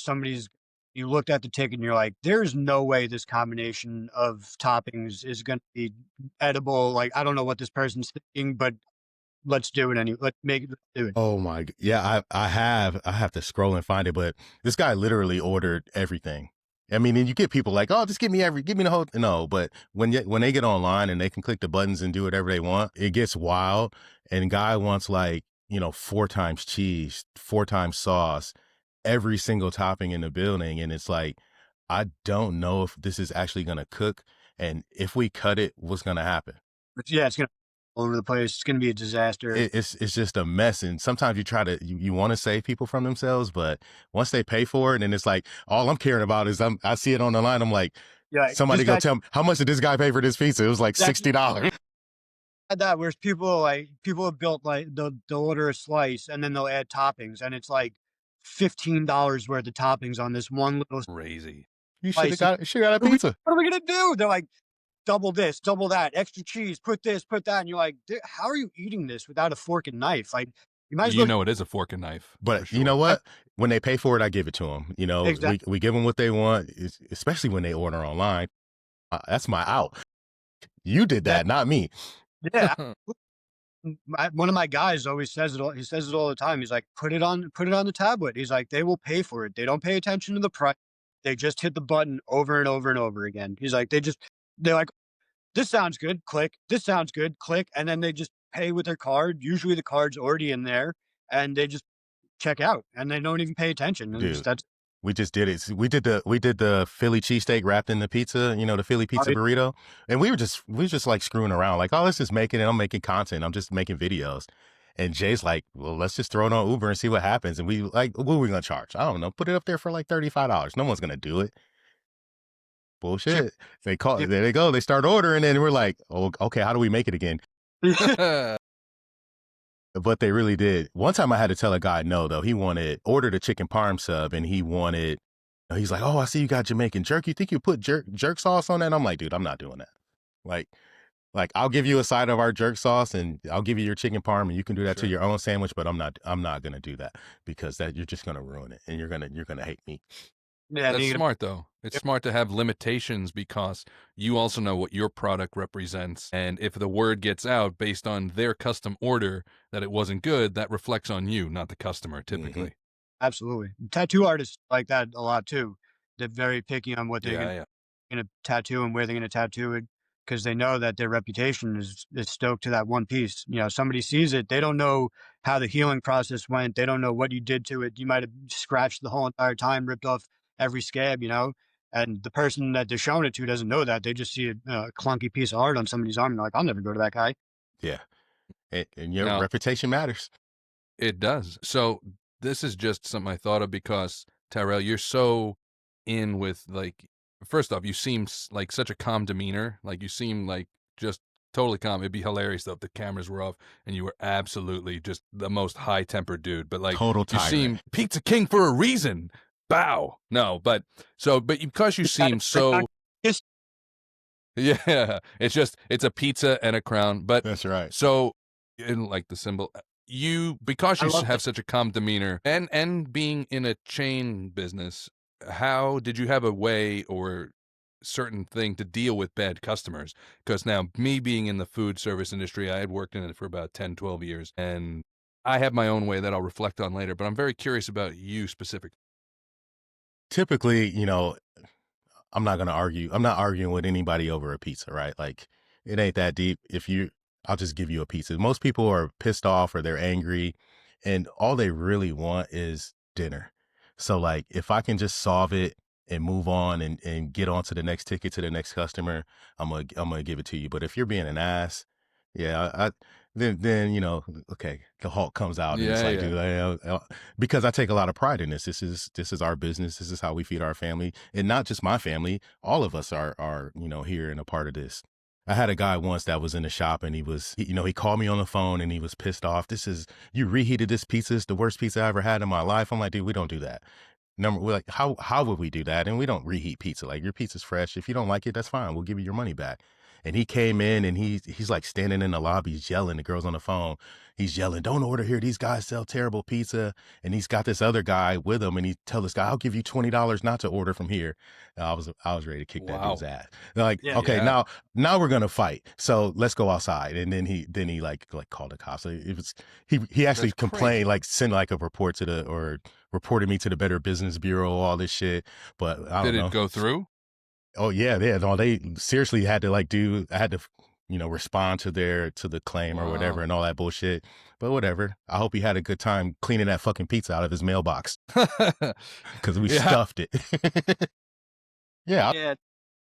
you looked at the ticket and you're like, there's no way this combination of toppings is going to be edible. Like, I don't know what this person's thinking, but let's do it anyway. Let's do it. Oh my, yeah, I have to scroll and find it, but this guy literally ordered everything. I mean, and you get people like, oh, just give me the whole, no, but when they get online and they can click the buttons and do whatever they want, it gets wild. And guy wants like, 4 times cheese, 4 times sauce, every single topping in the building. And it's like, I don't know if this is actually going to cook. And if we cut it, what's going to happen? But yeah, it's going to all over the place. It's going to be a disaster. It's just a mess. And sometimes you try to, you want to save people from themselves, but once they pay for it, and it's like, all I'm caring about is I see it on the line. I'm like, yeah, somebody go tell me, how much did this guy pay for this pizza? It was like $60. That whereas people have built like they'll order a slice and then they'll add toppings and it's like $15 worth of toppings on this one little crazy. You should have got a pizza. What are we gonna do? They're like, double this, double that, extra cheese, put this, put that, and you're like, how are you eating this without a fork and knife? Like, you might as well. It is a fork and knife. But you know what? When they pay for it, I give it to them. Exactly. We give them what they want, especially when they order online. That's my out. You did that, not me. Yeah. One of my guys always says it. He says it all the time. He's like, put it on the tablet. He's like, they will pay for it. They don't pay attention to the price. They just hit the button over and over and over again. He's like, they're like, this sounds good, click. This sounds good, click. And then they just pay with their card. Usually the card's already in there and they just check out and they don't even pay attention. Dude, we just did it. We did the Philly cheesesteak wrapped in the pizza, the Philly pizza burrito. And we were just like screwing around. Like, oh, let's just make it. And I'm making content. I'm just making videos. And Jay's like, well, let's just throw it on Uber and see what happens. And we like, what are we going to charge? I don't know. Put it up there for like $35. No one's going to do it. Bullshit. They call it. There they go. They start ordering and we're like, oh, okay, how do we make it again? But they really did. One time I had to tell a guy no, though. He ordered a chicken parm sub and he's like, oh, I see you got Jamaican jerk. You think you put jerk sauce on that? And I'm like, dude, I'm not doing that. Like I'll give you a side of our jerk sauce and I'll give you your chicken parm and you can do that to your own sandwich, but I'm not going to do that because you're just going to ruin it and you're going to hate me. Yeah, and That's you smart though. It's get smart to have limitations because you also know what your product represents. And if the word gets out based on their custom order that it wasn't good, that reflects on you, not the customer Hmm. typically. absolutely. Tattoo artists like that a lot too. They're very picky on what they're Yeah, yeah. gonna tattoo and where they're gonna tattoo it because they know that their reputation is stoked to that one piece. You know, somebody sees it, they don't know how the healing process went. They don't know what you did to it. You might have scratched the whole entire time, ripped off every scab, you know. And the person that they're showing it to doesn't know that. They just see a clunky piece of art on somebody's arm and they're like, I'll never go to that guy. Yeah. And your Now, reputation matters. it does. So this is just something I thought of because Tyrell, you're so in with like, first off, you seem like such a calm demeanor. Like you seem like just totally calm. It'd be hilarious though if the cameras were off and you were absolutely just the most high tempered dude. But like Total you tyrant. seem pizza king for a reason. Bow. No, but so, but because you seem so, Just yeah, it's a pizza and a crown. But That's right. so, in like the symbol, you because I you love that. have such a calm demeanor and being in a chain business, how did you have a way or certain thing to deal with bad customers? Because now me being in the food service industry, I had worked in it for about 10, 12 years, and I have my own way that I'll reflect on later. But I'm very curious about you specifically. Typically, I'm not gonna argue. I'm not arguing with anybody over a pizza, right? Like it ain't that deep. I'll just give you a pizza. Most people are pissed off or they're angry, and all they really want is dinner. So like, if I can just solve it and move on and get on to the next ticket to the next customer, I'm gonna give it to you. But if you're being an ass, yeah, then okay, the Hulk comes out and it's Yeah, like, yeah. dude, because I take a lot of pride in this. This is our business. This is how we feed our family, and not just my family. All of us are here and a part of this. I had a guy once that was in the shop and he called me on the phone and he was pissed off. You reheated this pizza. It's the worst pizza I ever had in my life. I'm like, dude, we don't do that. We're like, how would we do that? And we don't reheat pizza. Like your pizza's fresh. If you don't like it, that's fine. We'll give you your money back. And he came in and he's like standing in the lobby, he's yelling. The girl's on the phone. He's yelling, "Don't order here. These guys sell terrible pizza." And he's got this other guy with him, and he tell this guy, "I'll give you $20 not to order from here." And I was ready to kick that dude's Wow. ass. They're like, yeah, okay, Yeah. now we're gonna fight. So let's go outside. And then he like called the cops. So it was he actually That's complained, crazy. like sent like a report or reported me to the Better Business Bureau, all this shit. But I Did don't it know. go through? Oh yeah, yeah. No, they seriously had to I had to, respond to the claim or whatever Wow. and all that bullshit. But whatever. I hope he had a good time cleaning that fucking pizza out of his mailbox because we Yeah. stuffed it. Yeah. yeah.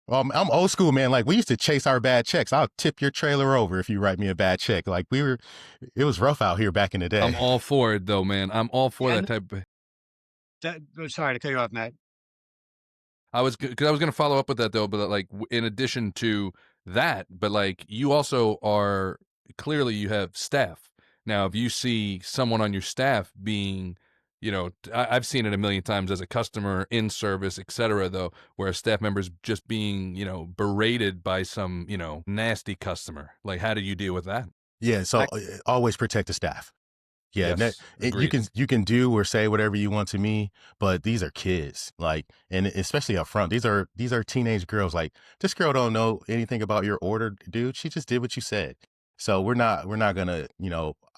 I'm old school, man. Like we used to chase our bad checks. I'll tip your trailer over if you write me a bad check. Like it was rough out here back in the I'm day. all for it though, man. I'm all for that And type of. sorry to cut you off, Matt. Because I was gonna follow up with that though, but like in addition to that, but like you also are clearly you have staff. Now, if you see someone on your staff being, I've seen it a million times as a customer in service, etc. Though, where a staff member's just being, berated by some, nasty customer. Like, how do you deal with that? Yeah. So I, always protect the staff. Yeah, Yes, you agreed. can do or say whatever you want to me, but these are kids, like, and especially up front, these are teenage girls. Like, this girl don't know anything about your order, dude. She just did what you said. So we're not gonna,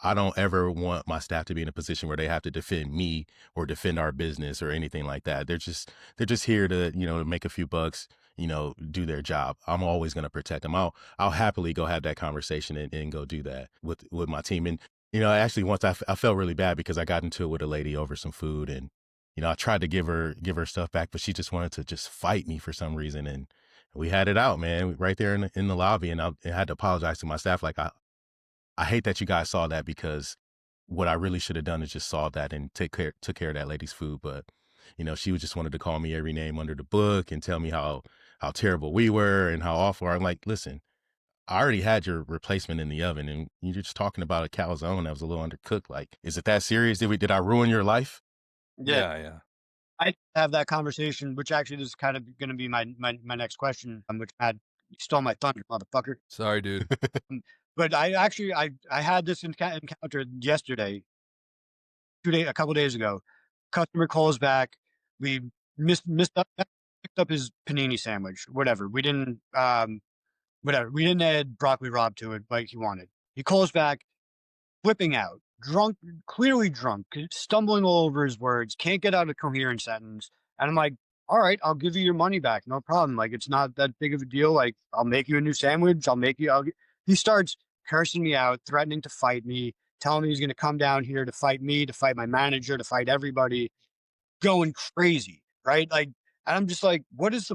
I don't ever want my staff to be in a position where they have to defend me or defend our business or anything like that. They're just here to, to make a few bucks, do their job. I'm always gonna protect them. I'll happily go have that conversation and go do that with my team. And actually once I felt really bad because I got into it with a lady over some food and, I tried to give her stuff back, but she just wanted to just fight me for some reason. And we had it out, man, right there in the lobby. And I had to apologize to my staff. Like, I hate that you guys saw that because what I really should have done is just saw that and took care of that lady's food. But, she just wanted to call me every name under the book and tell me how terrible we were and how awful. I'm like, listen, I already had your replacement in the oven and you're just talking about a calzone that was a little undercooked. Like, is it that serious? Did I ruin your life? yeah, Yeah, yeah. I have that conversation, which actually is kind of going to be my next question, which had you stole my thunder, motherfucker. Sorry, dude. But I actually I had this encounter yesterday, a couple days ago. Customer calls back. We missed up, picked up his panini sandwich, whatever. We didn't add broccoli rabe to it like he wanted. He calls back, flipping out, drunk, clearly drunk, stumbling all over his words, can't get out a coherent sentence. And I'm like, all right, I'll give you your money back. No problem. Like, it's not that big of a deal. Like, I'll make you a new sandwich. He starts cursing me out, threatening to fight me, telling me he's going to come down here to fight me, to fight my manager, to fight everybody, going crazy. Right. Like, and I'm just like, what is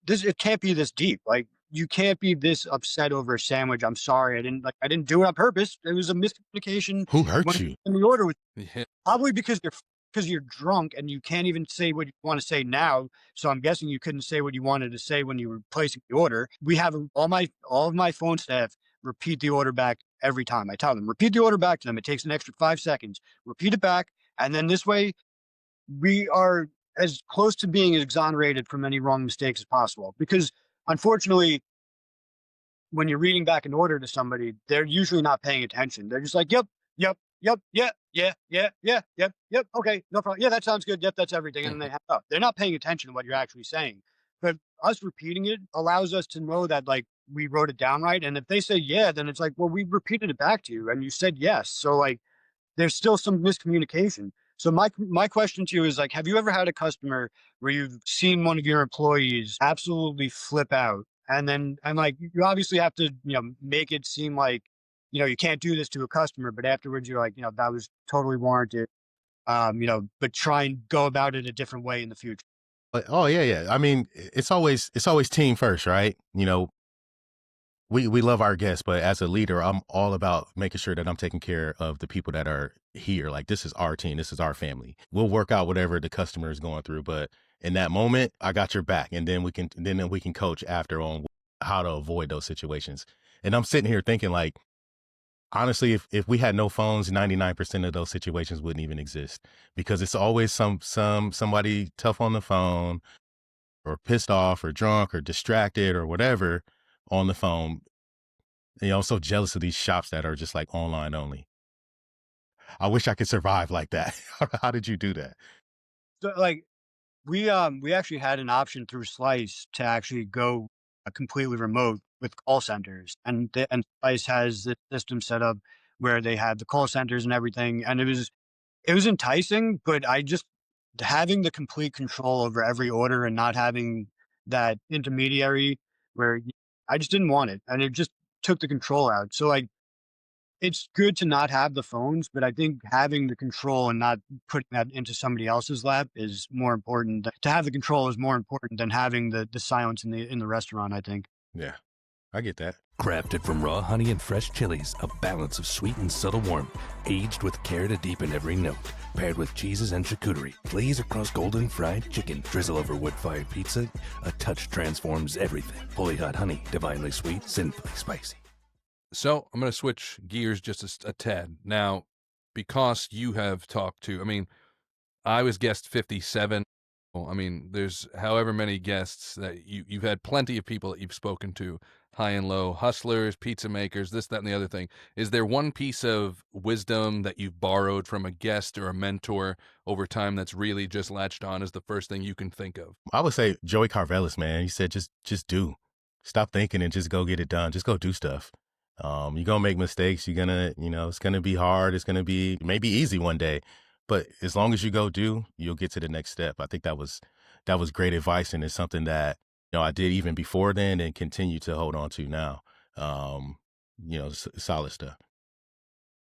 this? It can't be this deep. Like, you can't be this upset over a sandwich. I'm sorry. I didn't do it on purpose. It was a miscommunication Who hurt when you? in the order was Yeah. probably because you're drunk and you can't even say what you want to say now. So I'm guessing you couldn't say what you wanted to say when you were placing the order. We have all of my phone staff repeat the order back every time. I tell them, repeat the order back to them. It takes an extra 5 seconds. Repeat it back. And then this way we are as close to being exonerated from any wrong mistakes as possible. Because unfortunately, when you're reading back an order to somebody, they're usually not paying attention. They're just like, yep, yep, yep, yeah, yeah, yeah, yeah, yep, yep, okay, no problem. Yeah, that sounds good. Yep, that's everything. And then they hang up. They're not paying attention to what you're actually saying. But us repeating it allows us to know that like we wrote it down right. And if they say yeah, then it's like, well, we repeated it back to you and you said yes. So like there's still some miscommunication. So my question to you is like, have you ever had a customer where you've seen one of your employees absolutely flip out? And like you obviously have to, make it seem like, you can't do this to a customer, but afterwards you're like, that was totally warranted. But try and go about it a different way in the future. But, oh yeah, yeah. I mean, it's always team first, right? We love our guests, but as a leader, I'm all about making sure that I'm taking care of the people that are here. Like, this is our team, this is our family. We'll work out whatever the customer is going through, but in that moment, I got your back, and then we can coach after on how to avoid those situations. And I'm sitting here thinking, like, honestly, if we had no phones, 99% of those situations wouldn't even exist, because it's always somebody tough on the phone, or pissed off, or drunk, or distracted, or whatever on the phone. I'm so jealous of these shops that are just like online only. I wish I could survive like that. How did you do that? So like we actually had an option through Slice to actually go completely remote with call centers, and Slice has the system set up where they have the call centers and everything, and it was enticing, but I just having the complete control over every order and not having that intermediary where I just didn't want it, and it just took the control out. So like it's good to not have the phones, but I think having the control and not putting that into somebody else's lap is more important. To have the control is more important than having the silence in the restaurant, I think. Yeah, I get that. Crafted from raw honey and fresh chilies, a balance of sweet and subtle warmth, aged with care to deepen every note, paired with cheeses and charcuterie, glaze across golden fried chicken, drizzle over wood-fired pizza, a touch transforms everything. Holy hot honey, divinely sweet, sinfully spicy. So I'm going to switch gears just a tad. Now, because you have talked to, I mean, I was guest 57. Well, I mean, there's however many guests that you've had plenty of people that you've spoken to, high and low, hustlers, pizza makers, this, that, and the other thing. Is there one piece of wisdom that you've borrowed from a guest or a mentor over time that's really just latched on as the first thing you can think of? I would say Joey Carvelis, man. He said, just do. Stop thinking and just go get it done. Just go do stuff. You're going to make mistakes. You're going to, it's going to be hard. It's going to be maybe easy one day, but as long as you go do, you'll get to the next step. I think that was great advice. And it's something that, I did even before then and continue to hold on to now. Solid stuff.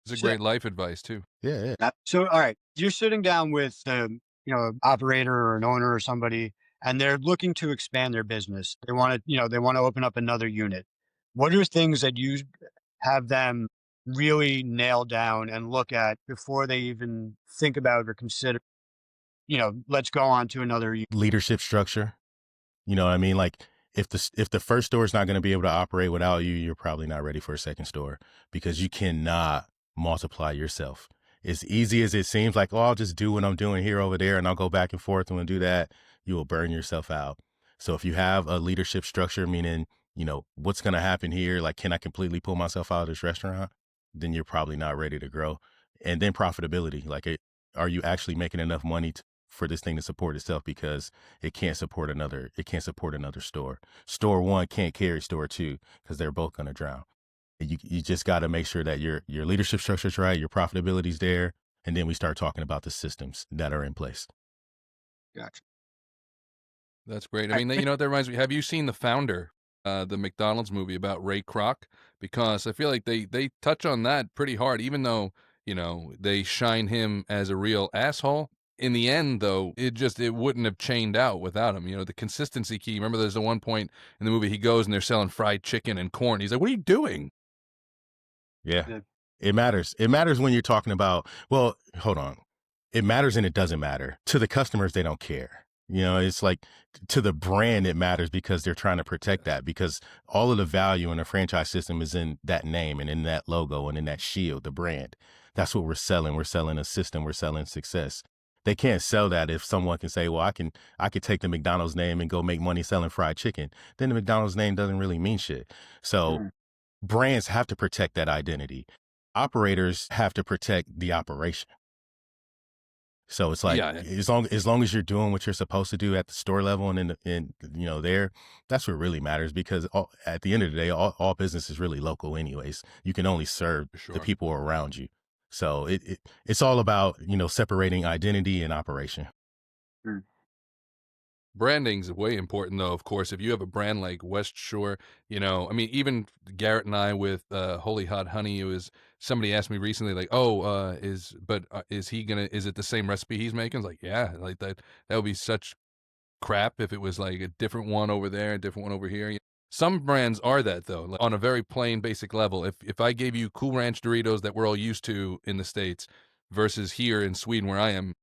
It's a great life advice too. Yeah. So, all right, you're sitting down with, operator or an owner or somebody, and they're looking to expand their business. They want to open up another unit. What are things that you have them really nail down and look at before they even think about or consider, let's go on to another unit? Leadership structure. You know what I mean? Like if the first store is not going to be able to operate without you, you're probably not ready for a second store, because you cannot multiply yourself. As easy as it seems, like, oh, I'll just do what I'm doing here, over there, and I'll go back and forth and do that, you will burn yourself out. So if you have a leadership structure, meaning, what's going to happen here? Like, can I completely pull myself out of this restaurant? Then you're probably not ready to grow. And then profitability. Like, are you actually making enough money for this thing to support itself because it can't support another store. Store one can't carry store two because they're both going to drown. You just got to make sure that your leadership structure is right, your profitability's there, and then we start talking about the systems that are in place. Gotcha. That's great. I mean, you know, that reminds me. Have you seen The Founder, the McDonald's movie about Ray Kroc? Because I feel like they touch on that pretty hard, even though, you know, they shine him as a real asshole. In the end, though, it wouldn't have chained out without him. You know, the consistency key. Remember, there's the one point in the movie he goes and they're selling fried chicken and corn. He's like, "What are you doing?" Yeah. Yeah. It matters. It matters when you're talking about, well, hold on. It matters and it doesn't matter. To the customers, they don't care. You know, it's like to the brand, it matters because they're trying to protect that, because all of the value in a franchise system is in that name and in that logo and in that shield, the brand. That's what we're selling. We're selling a system. We're selling success. They can't sell that if someone can say, well, I could take the McDonald's name and go make money selling fried chicken. Then the McDonald's name doesn't really mean shit. So brands have to protect that identity. Operators have to protect the operation. So it's like, Yeah. as long as you're doing what you're supposed to do at the store level and you know, there, that's what really matters, because at the end of the day, all business is really local anyways. You can only serve Sure. the people around you. So it's all about, you know, separating identity and operation. Branding's way important, though, of course. If you have a brand like West Shore, you know, I mean, even Garrett and I with Holy Hot Honey, it was somebody asked me recently, like, oh, is it the same recipe he's making? I was like, yeah, like that would be such crap if it was like a different one over there, a different one over here. Some brands are that, though, like on a very plain, basic level. If I gave you Cool Ranch Doritos that we're all used to in the States versus here in Sweden where I am,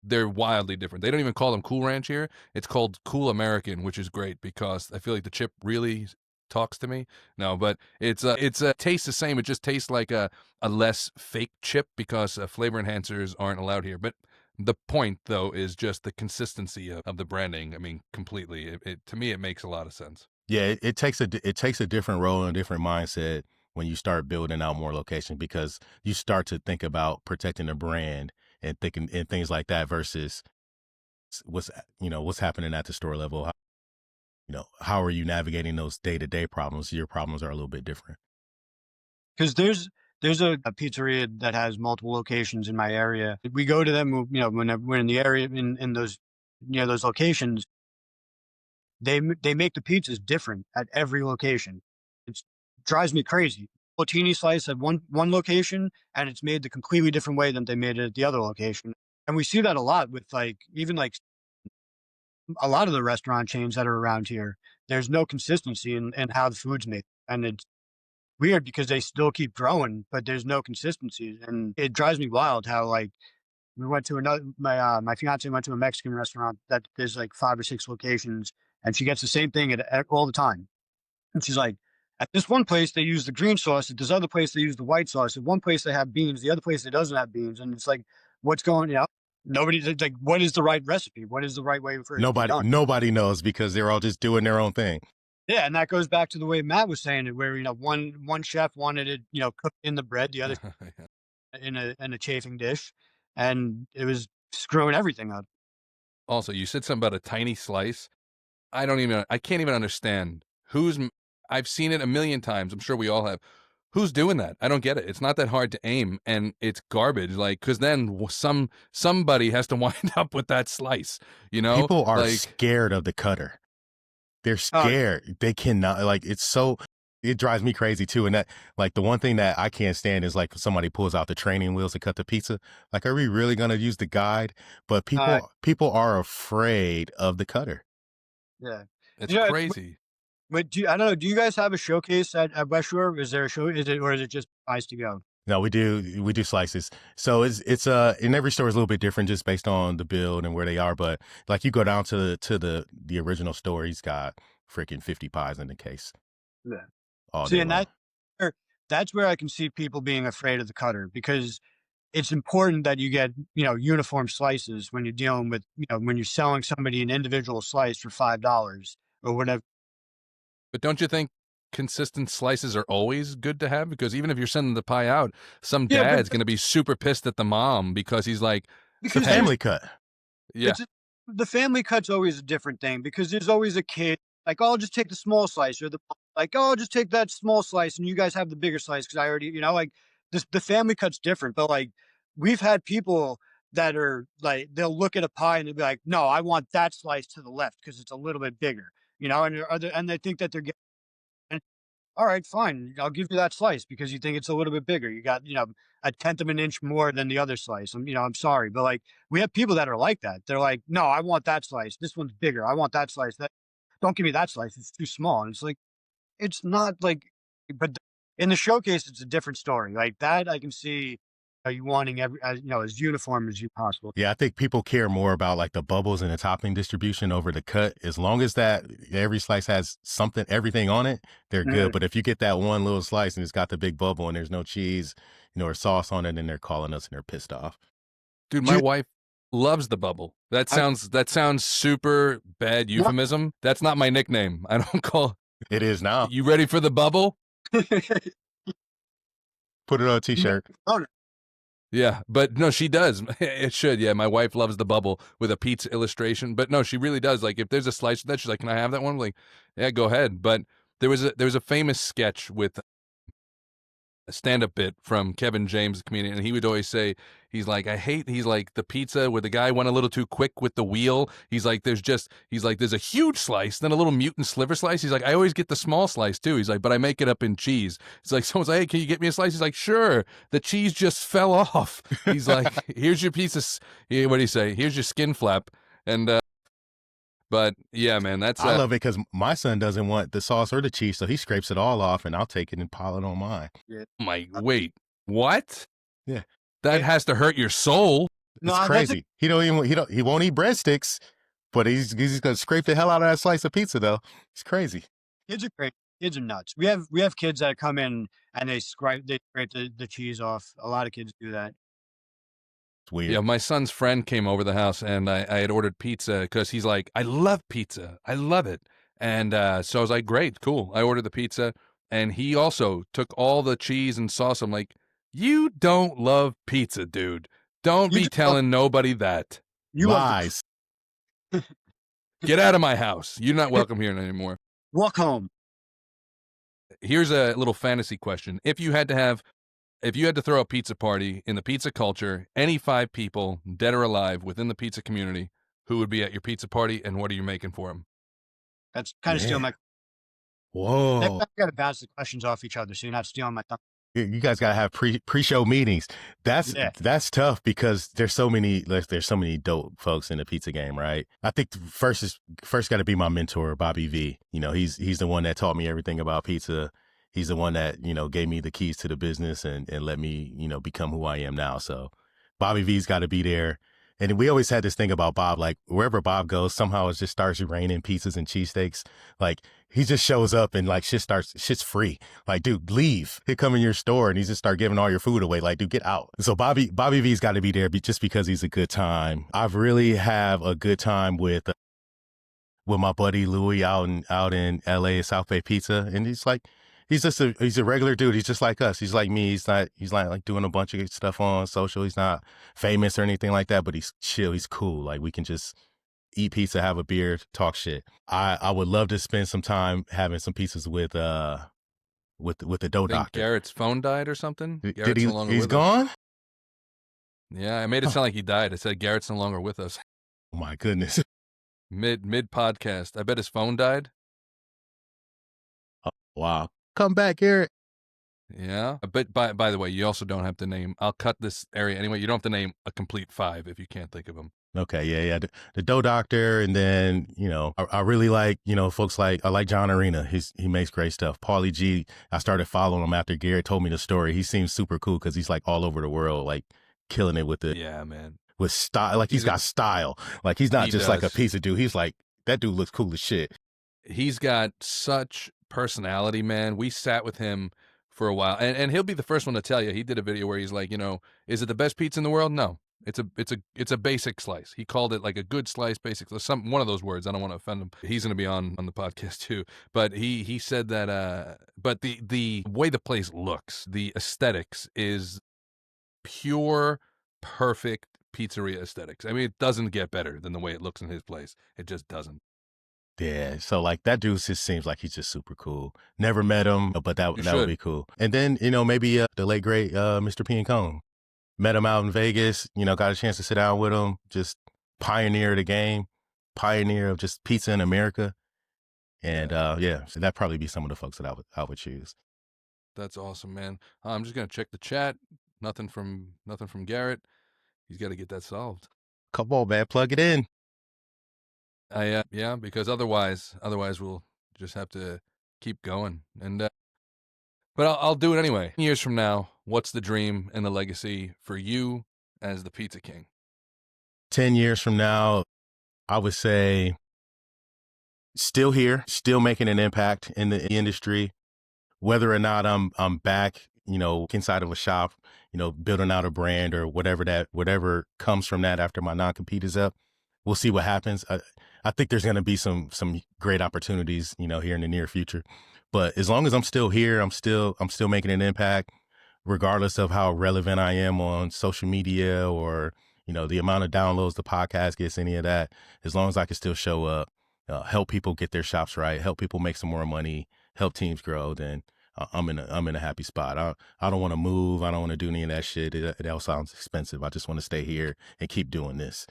they're wildly different. They don't even call them Cool Ranch here. It's called Cool American, which is great because I feel like the chip really talks to me. No, but it's tastes the same. It just tastes like a less fake chip because flavor enhancers aren't allowed here. But the point, though, is just the consistency of the branding. I mean, completely. To me, it makes a lot of sense. Yeah, it takes a different role and a different mindset when you start building out more locations, because you start to think about protecting the brand and thinking and things like that versus what's happening at the store level. How are you navigating those day-to-day problems? Your problems are a little bit different. Because there's a pizzeria that has multiple locations in my area. We go to them, you know, when we're in the area in those, you know, those locations. They make the pizzas different at every location. It drives me crazy. Botini slice at one location, and it's made the completely different way than they made it at the other location. And we see that a lot with even a lot of the restaurant chains that are around here. There's no consistency in how the food's made, and it's weird because they still keep growing, but there's no consistency, and it drives me wild how we went to another my fiance went to a Mexican restaurant that there's like 5 or 6 locations, and she gets the same thing at all the time. And she's like, at this one place they use the green sauce, at this other place they use the white sauce. At one place they have beans, the other place it doesn't have beans. And it's like, what's going on? Nobody's like, what is the right recipe? What is the right way for it to be done? Nobody knows, because they're all just doing their own thing. Yeah, and that goes back to the way Matt was saying it, where, you know, one chef wanted it, you know, cooked in the bread, the other in a chafing dish, and it was screwing everything up. Also, you said something about a tiny slice. I can't even understand I've seen it a million times. I'm sure we all have. Who's doing that? I don't get it. It's not that hard to aim, and it's garbage. Like, because then somebody has to wind up with that slice. You know, people are like, scared of the cutter. They're scared. They cannot, like, it drives me crazy too. And that, like, the one thing that I can't stand is like somebody pulls out the training wheels to cut the pizza. Like, are we really going to use the guide? But people are afraid of the cutter. Yeah, it's you know, crazy. But I don't know. Do you guys have a showcase at West Shore? Is there a show? Or is it just Eyes to Go? No, we do slices. So it's in every store is a little bit different just based on the build and where they are. But like, you go down to the original store, he's got freaking 50 pies in the case. Yeah. All See, day and long. that's where I can see people being afraid of the cutter, because it's important that you get, you know, uniform slices when you're dealing with, you know, when you're selling somebody an individual slice for $5 or whatever. But don't you think consistent slices are always good to have? Because even if you're sending the pie out, some Yeah, dad's going to be super pissed at the mom because he's like, It's a because family cut. Yeah. It's the family cut's always a different thing because there's always a kid like, "Oh, I'll just take the small slice," or the like, "Oh, I'll just take that small slice and you guys have the bigger slice because I already," like this the family cut's different. But like we've had people that are like they'll look at a pie and they'll be like, "No, I want that slice to the left because it's a little bit bigger," and they think that they're getting. All right, fine. I'll give you that slice because you think it's a little bit bigger. You got, a tenth of an inch more than the other slice. I'm sorry. But like we have people that are like that. They're like, no, I want that slice. This one's bigger. I want that slice. That don't give me that slice. It's too small. And it's like, it's not like, but in the showcase, it's a different story. Like that, I can see you wanting as uniform as you possible. Yeah, I think people care more about like the bubbles and the topping distribution over the cut. As long as that every slice has something, everything on it, they're good. Mhm. But if you get that one little slice and it's got the big bubble and there's no cheese, or sauce on it, then they're calling us and they're pissed off. Dude, my Ju- wife loves the bubble. I, That sounds super bad what? euphemism. That's not my nickname. I don't call It is now. you ready for the bubble? Put it on a t-shirt. Oh, Yeah, but no, she does. It should. Yeah, my wife loves the bubble with a pizza illustration. But no, she really does. Like if there's a slice of that, she's like, "Can I have that one?" I'm like, yeah, go ahead. But there was a famous sketch with a stand-up bit from Kevin James, the comedian, and he would always say, he's like, the pizza where the guy went a little too quick with the wheel. There's a huge slice, then a little mutant sliver slice. He's like, I always get the small slice too. He's like, but I make it up in cheese. He's like, someone's like, hey, can you get me a slice? He's like, sure. The cheese just fell off. He's like, here's your piece of, what do you say? Here's your skin flap. And, but yeah, man, that's, I love it because my son doesn't want the sauce or the cheese, so he scrapes it all off and I'll take it and pile it on mine. yeah. wait, what? Yeah. That has to hurt your soul. No, It's that's crazy. He won't eat breadsticks, but he's gonna scrape the hell out of that slice of pizza though. It's crazy. kids are great. Kids are nuts. We have kids that come in and they scrape the cheese off. A lot of kids do that. It's weird. Yeah, my son's friend came over the house and I had ordered pizza because he's like, I love pizza. I love it. And so I was like, great, cool. I ordered the pizza and he also took all the cheese and sauce. I'm like, you don't love pizza, dude. Don't You be just love, telling nobody that. you love the Lies. Get out of my house. You're not welcome here anymore. walk home. Here's a little fantasy question. If you had to throw a pizza party in the pizza culture, any 5 people, dead or alive, within the pizza community, who would be at your pizza party and what are you making for them? That's kind of stealing Yeah. my. Whoa. I gotta bounce the questions off each other, so you're not stealing my thunder. You guys gotta have pre-show meetings. That's Yeah. that's tough because there's so many dope folks in the pizza game, right? I think first got to be my mentor, Bobby V. He's the one that taught me everything about pizza. He's the one that gave me the keys to the business and let me become who I am now. So Bobby V's got to be there. And we always had this thing about Bob, like wherever Bob goes, somehow it just starts raining pizzas and cheesesteaks. Like he just shows up and like shit's free. Like, dude, leave. He'll come in your store and he just start giving all your food away. Like, dude, get out. So Bobby V's got to be there just because he's a good time. I've really have a good time with my buddy Louie out in LA at South Bay Pizza. And he's a regular dude. He's just like us. He's like me. He's like doing a bunch of stuff on social. He's not famous or anything like that, but he's chill. He's cool. Like we can just eat pizza, have a beer, talk shit. I would love to spend some time having some pizzas with the dough I think doctor. Garrett's phone died or something. Did Garrett's he? no longer He's with gone. us. Yeah, I made it sound like he died. I said Garrett's no longer with us. Oh my goodness. Mid podcast. I bet his phone died. Oh, wow. Come back, Garrett. Yeah. But by the way, you also don't have to name. I'll cut this area anyway. You don't have to name a complete 5 if you can't think of them. Okay, yeah. The dough doctor, and then I really like folks like I like John Arena. He makes great stuff. Paulie G. I started following him after Garrett told me the story. He seems super cool because he's like all over the world, like killing it with Yeah, man. with style. Like he's got style. Like he's not He just like a does. pizza dude. He's like that dude looks cool as shit. He's got such personality, man. We sat with him for a while, and he'll be the first one to tell you. He did a video where he's like, is it the best pizza in the world? No. It's a basic slice. He called it like a good slice, basic. One of those words. I don't want to offend him. He's going to be on the podcast too. But he said that. But the way the place looks, the aesthetics is pure, perfect pizzeria aesthetics. I mean, it doesn't get better than the way it looks in his place. It just doesn't. Yeah, so like that dude just seems like he's just super cool. Never met him, but that You that would should. be cool. And then maybe the late great Mr. P and Cone. Met him out in Vegas. Got a chance to sit down with him. Just pioneer of the game, pioneer of just pizza in America. And so that'd probably be some of the folks that I would choose. That's awesome, man. I'm just gonna check the chat. Nothing from Garrett. He's got to get that solved. Come on, man, plug it in. Yeah, because otherwise we'll just have to keep going. And but I'll do it anyway. Years from now, what's the dream and the legacy for you as the Pizza King? 10 years from now, I would say still here, still making an impact in the industry. Whether or not I'm back, inside of a shop, building out a brand or whatever comes from that after my non-compete is up, we'll see what happens. I think there's going to be some great opportunities, here in the near future. But as long as I'm still here, I'm still making an impact, regardless of how relevant I am on social media or, the amount of downloads the podcast gets, any of that. As long as I can still show up, help people get their shops right, help people make some more money, help teams grow, then I'm in a happy spot. I don't want to move. I don't want to do any of that shit. It all sounds expensive. I just want to stay here and keep doing this.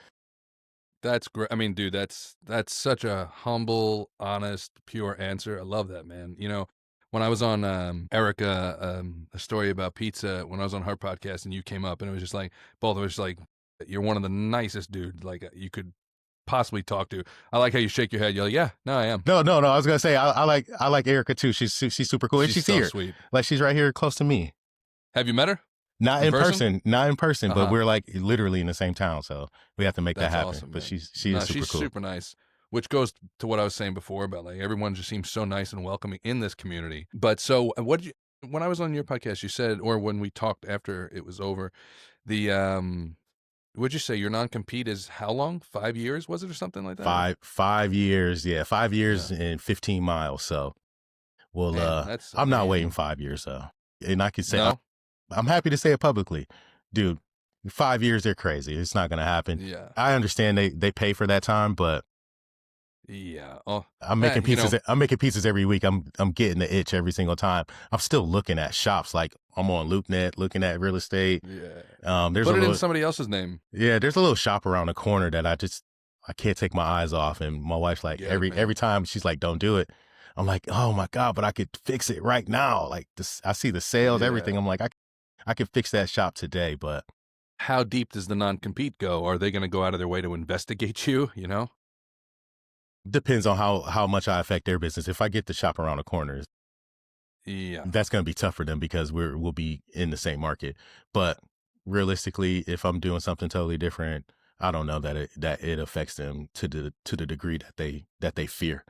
That's great. I mean, dude, that's such a humble, honest, pure answer. I love that, man. When I was on Erica, a story about pizza, when I was on her podcast and you came up, and it was just like, both of us, like, you're one of the nicest dudes like you could possibly talk to. I like how you shake your head. You're like, yeah, no, I am. No. I was gonna say I like Erica too. She's super cool. And she's so here. Sweet. Like she's right here close to me. Have you met her? Not in person, but we're like literally in the same town, so we have to make that happen. Awesome, but man. she is she's super cool. Super nice, which goes to what I was saying before about like everyone just seems so nice and welcoming in this community. But so when I was on your podcast, you said, or when we talked after it was over, the what'd you say your non-compete is how long? 5 years was it or something like that? 5 years, yeah, 5 years and 15 miles. So well, Man, I'm not waiting 5 years though, and I can say no? I'm happy to say it publicly, dude. 5 years, they're crazy. It's not going to happen. Yeah, I understand they pay for that time, but yeah. Oh, I'm making pizzas. I'm making pizzas every week. I'm getting the itch every single time. I'm still looking at shops. Like I'm on LoopNet, looking at real estate. Yeah. There's Put it in somebody else's name. Yeah, there's a little shop around the corner that I can't take my eyes off. And my wife's like, every time she's like, don't do it. I'm like, oh my God, but I could fix it right now. Like this, I see the sales, everything. I'm like, I could fix that shop today, but how deep does the non-compete go? Are they going to go out of their way to investigate you? Depends on how much I affect their business. If I get the shop around the corner, that's going to be tough for them because we'll be in the same market. But realistically, if I'm doing something totally different, I don't know that it affects them to the degree that they fear.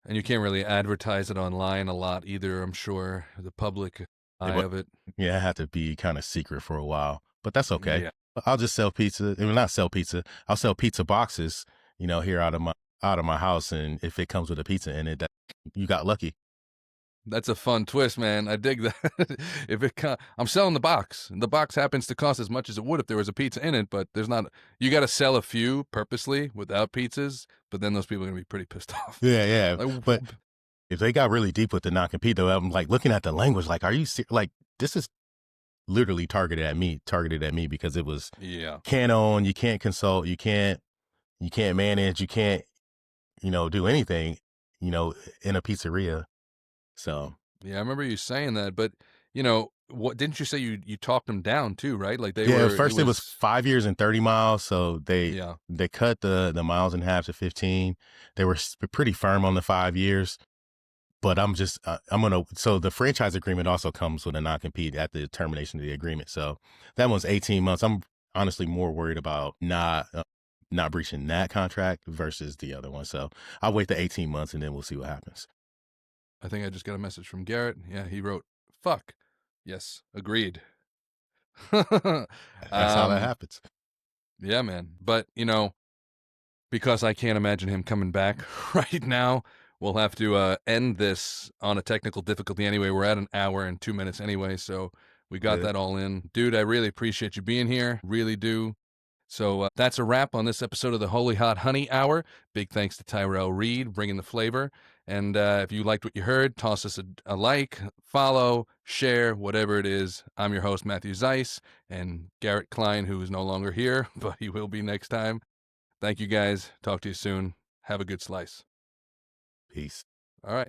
And you can't really advertise it online a lot either, I'm sure. The public eye of it. Yeah, I had to be kind of secret for a while, but that's okay. Yeah. I'll just sell pizza. I mean, not sell pizza. I'll sell pizza boxes, here out of my house, and if it comes with a pizza in it, that you got lucky. That's a fun twist, man. I dig that. I'm selling the box. The box happens to cost as much as it would if there was a pizza in it, but there's not. You got to sell a few purposely without pizzas, but then those people are gonna be pretty pissed off. Yeah. But if they got really deep with the non-compete, though, I'm like looking at the language, like, are you like this is literally targeted at me because it was can't own, you can't consult, you can't manage, you can't do anything in a pizzeria. So yeah, I remember you saying that, but what didn't you say you talked them down too, right? Like they were. At first it was 5 years and 30 miles, so they cut the miles in half to 15. They were pretty firm on the 5 years, but so the franchise agreement also comes with a non-compete at the termination of the agreement. So that one's 18 months. I'm honestly more worried about not breaching that contract versus the other one. So I'll wait the 18 months and then we'll see what happens. I think I just got a message from Garrett. Yeah, he wrote, fuck. Yes, agreed. That's how that happens. Yeah, man. But, because I can't imagine him coming back right now, we'll have to end this on a technical difficulty anyway. We're at an hour and 2 minutes anyway, so we got that all in. Dude, I really appreciate you being here. Really do. So that's a wrap on this episode of the Holy Hot Honey Hour. Big thanks to Tyrell Reed bringing the flavor. And if you liked what you heard, toss us a like, follow, share, whatever it is. I'm your host, Matthew Zeiss, and Garrett Klein, who is no longer here, but he will be next time. Thank you, guys. Talk to you soon. Have a good slice. Peace. All right.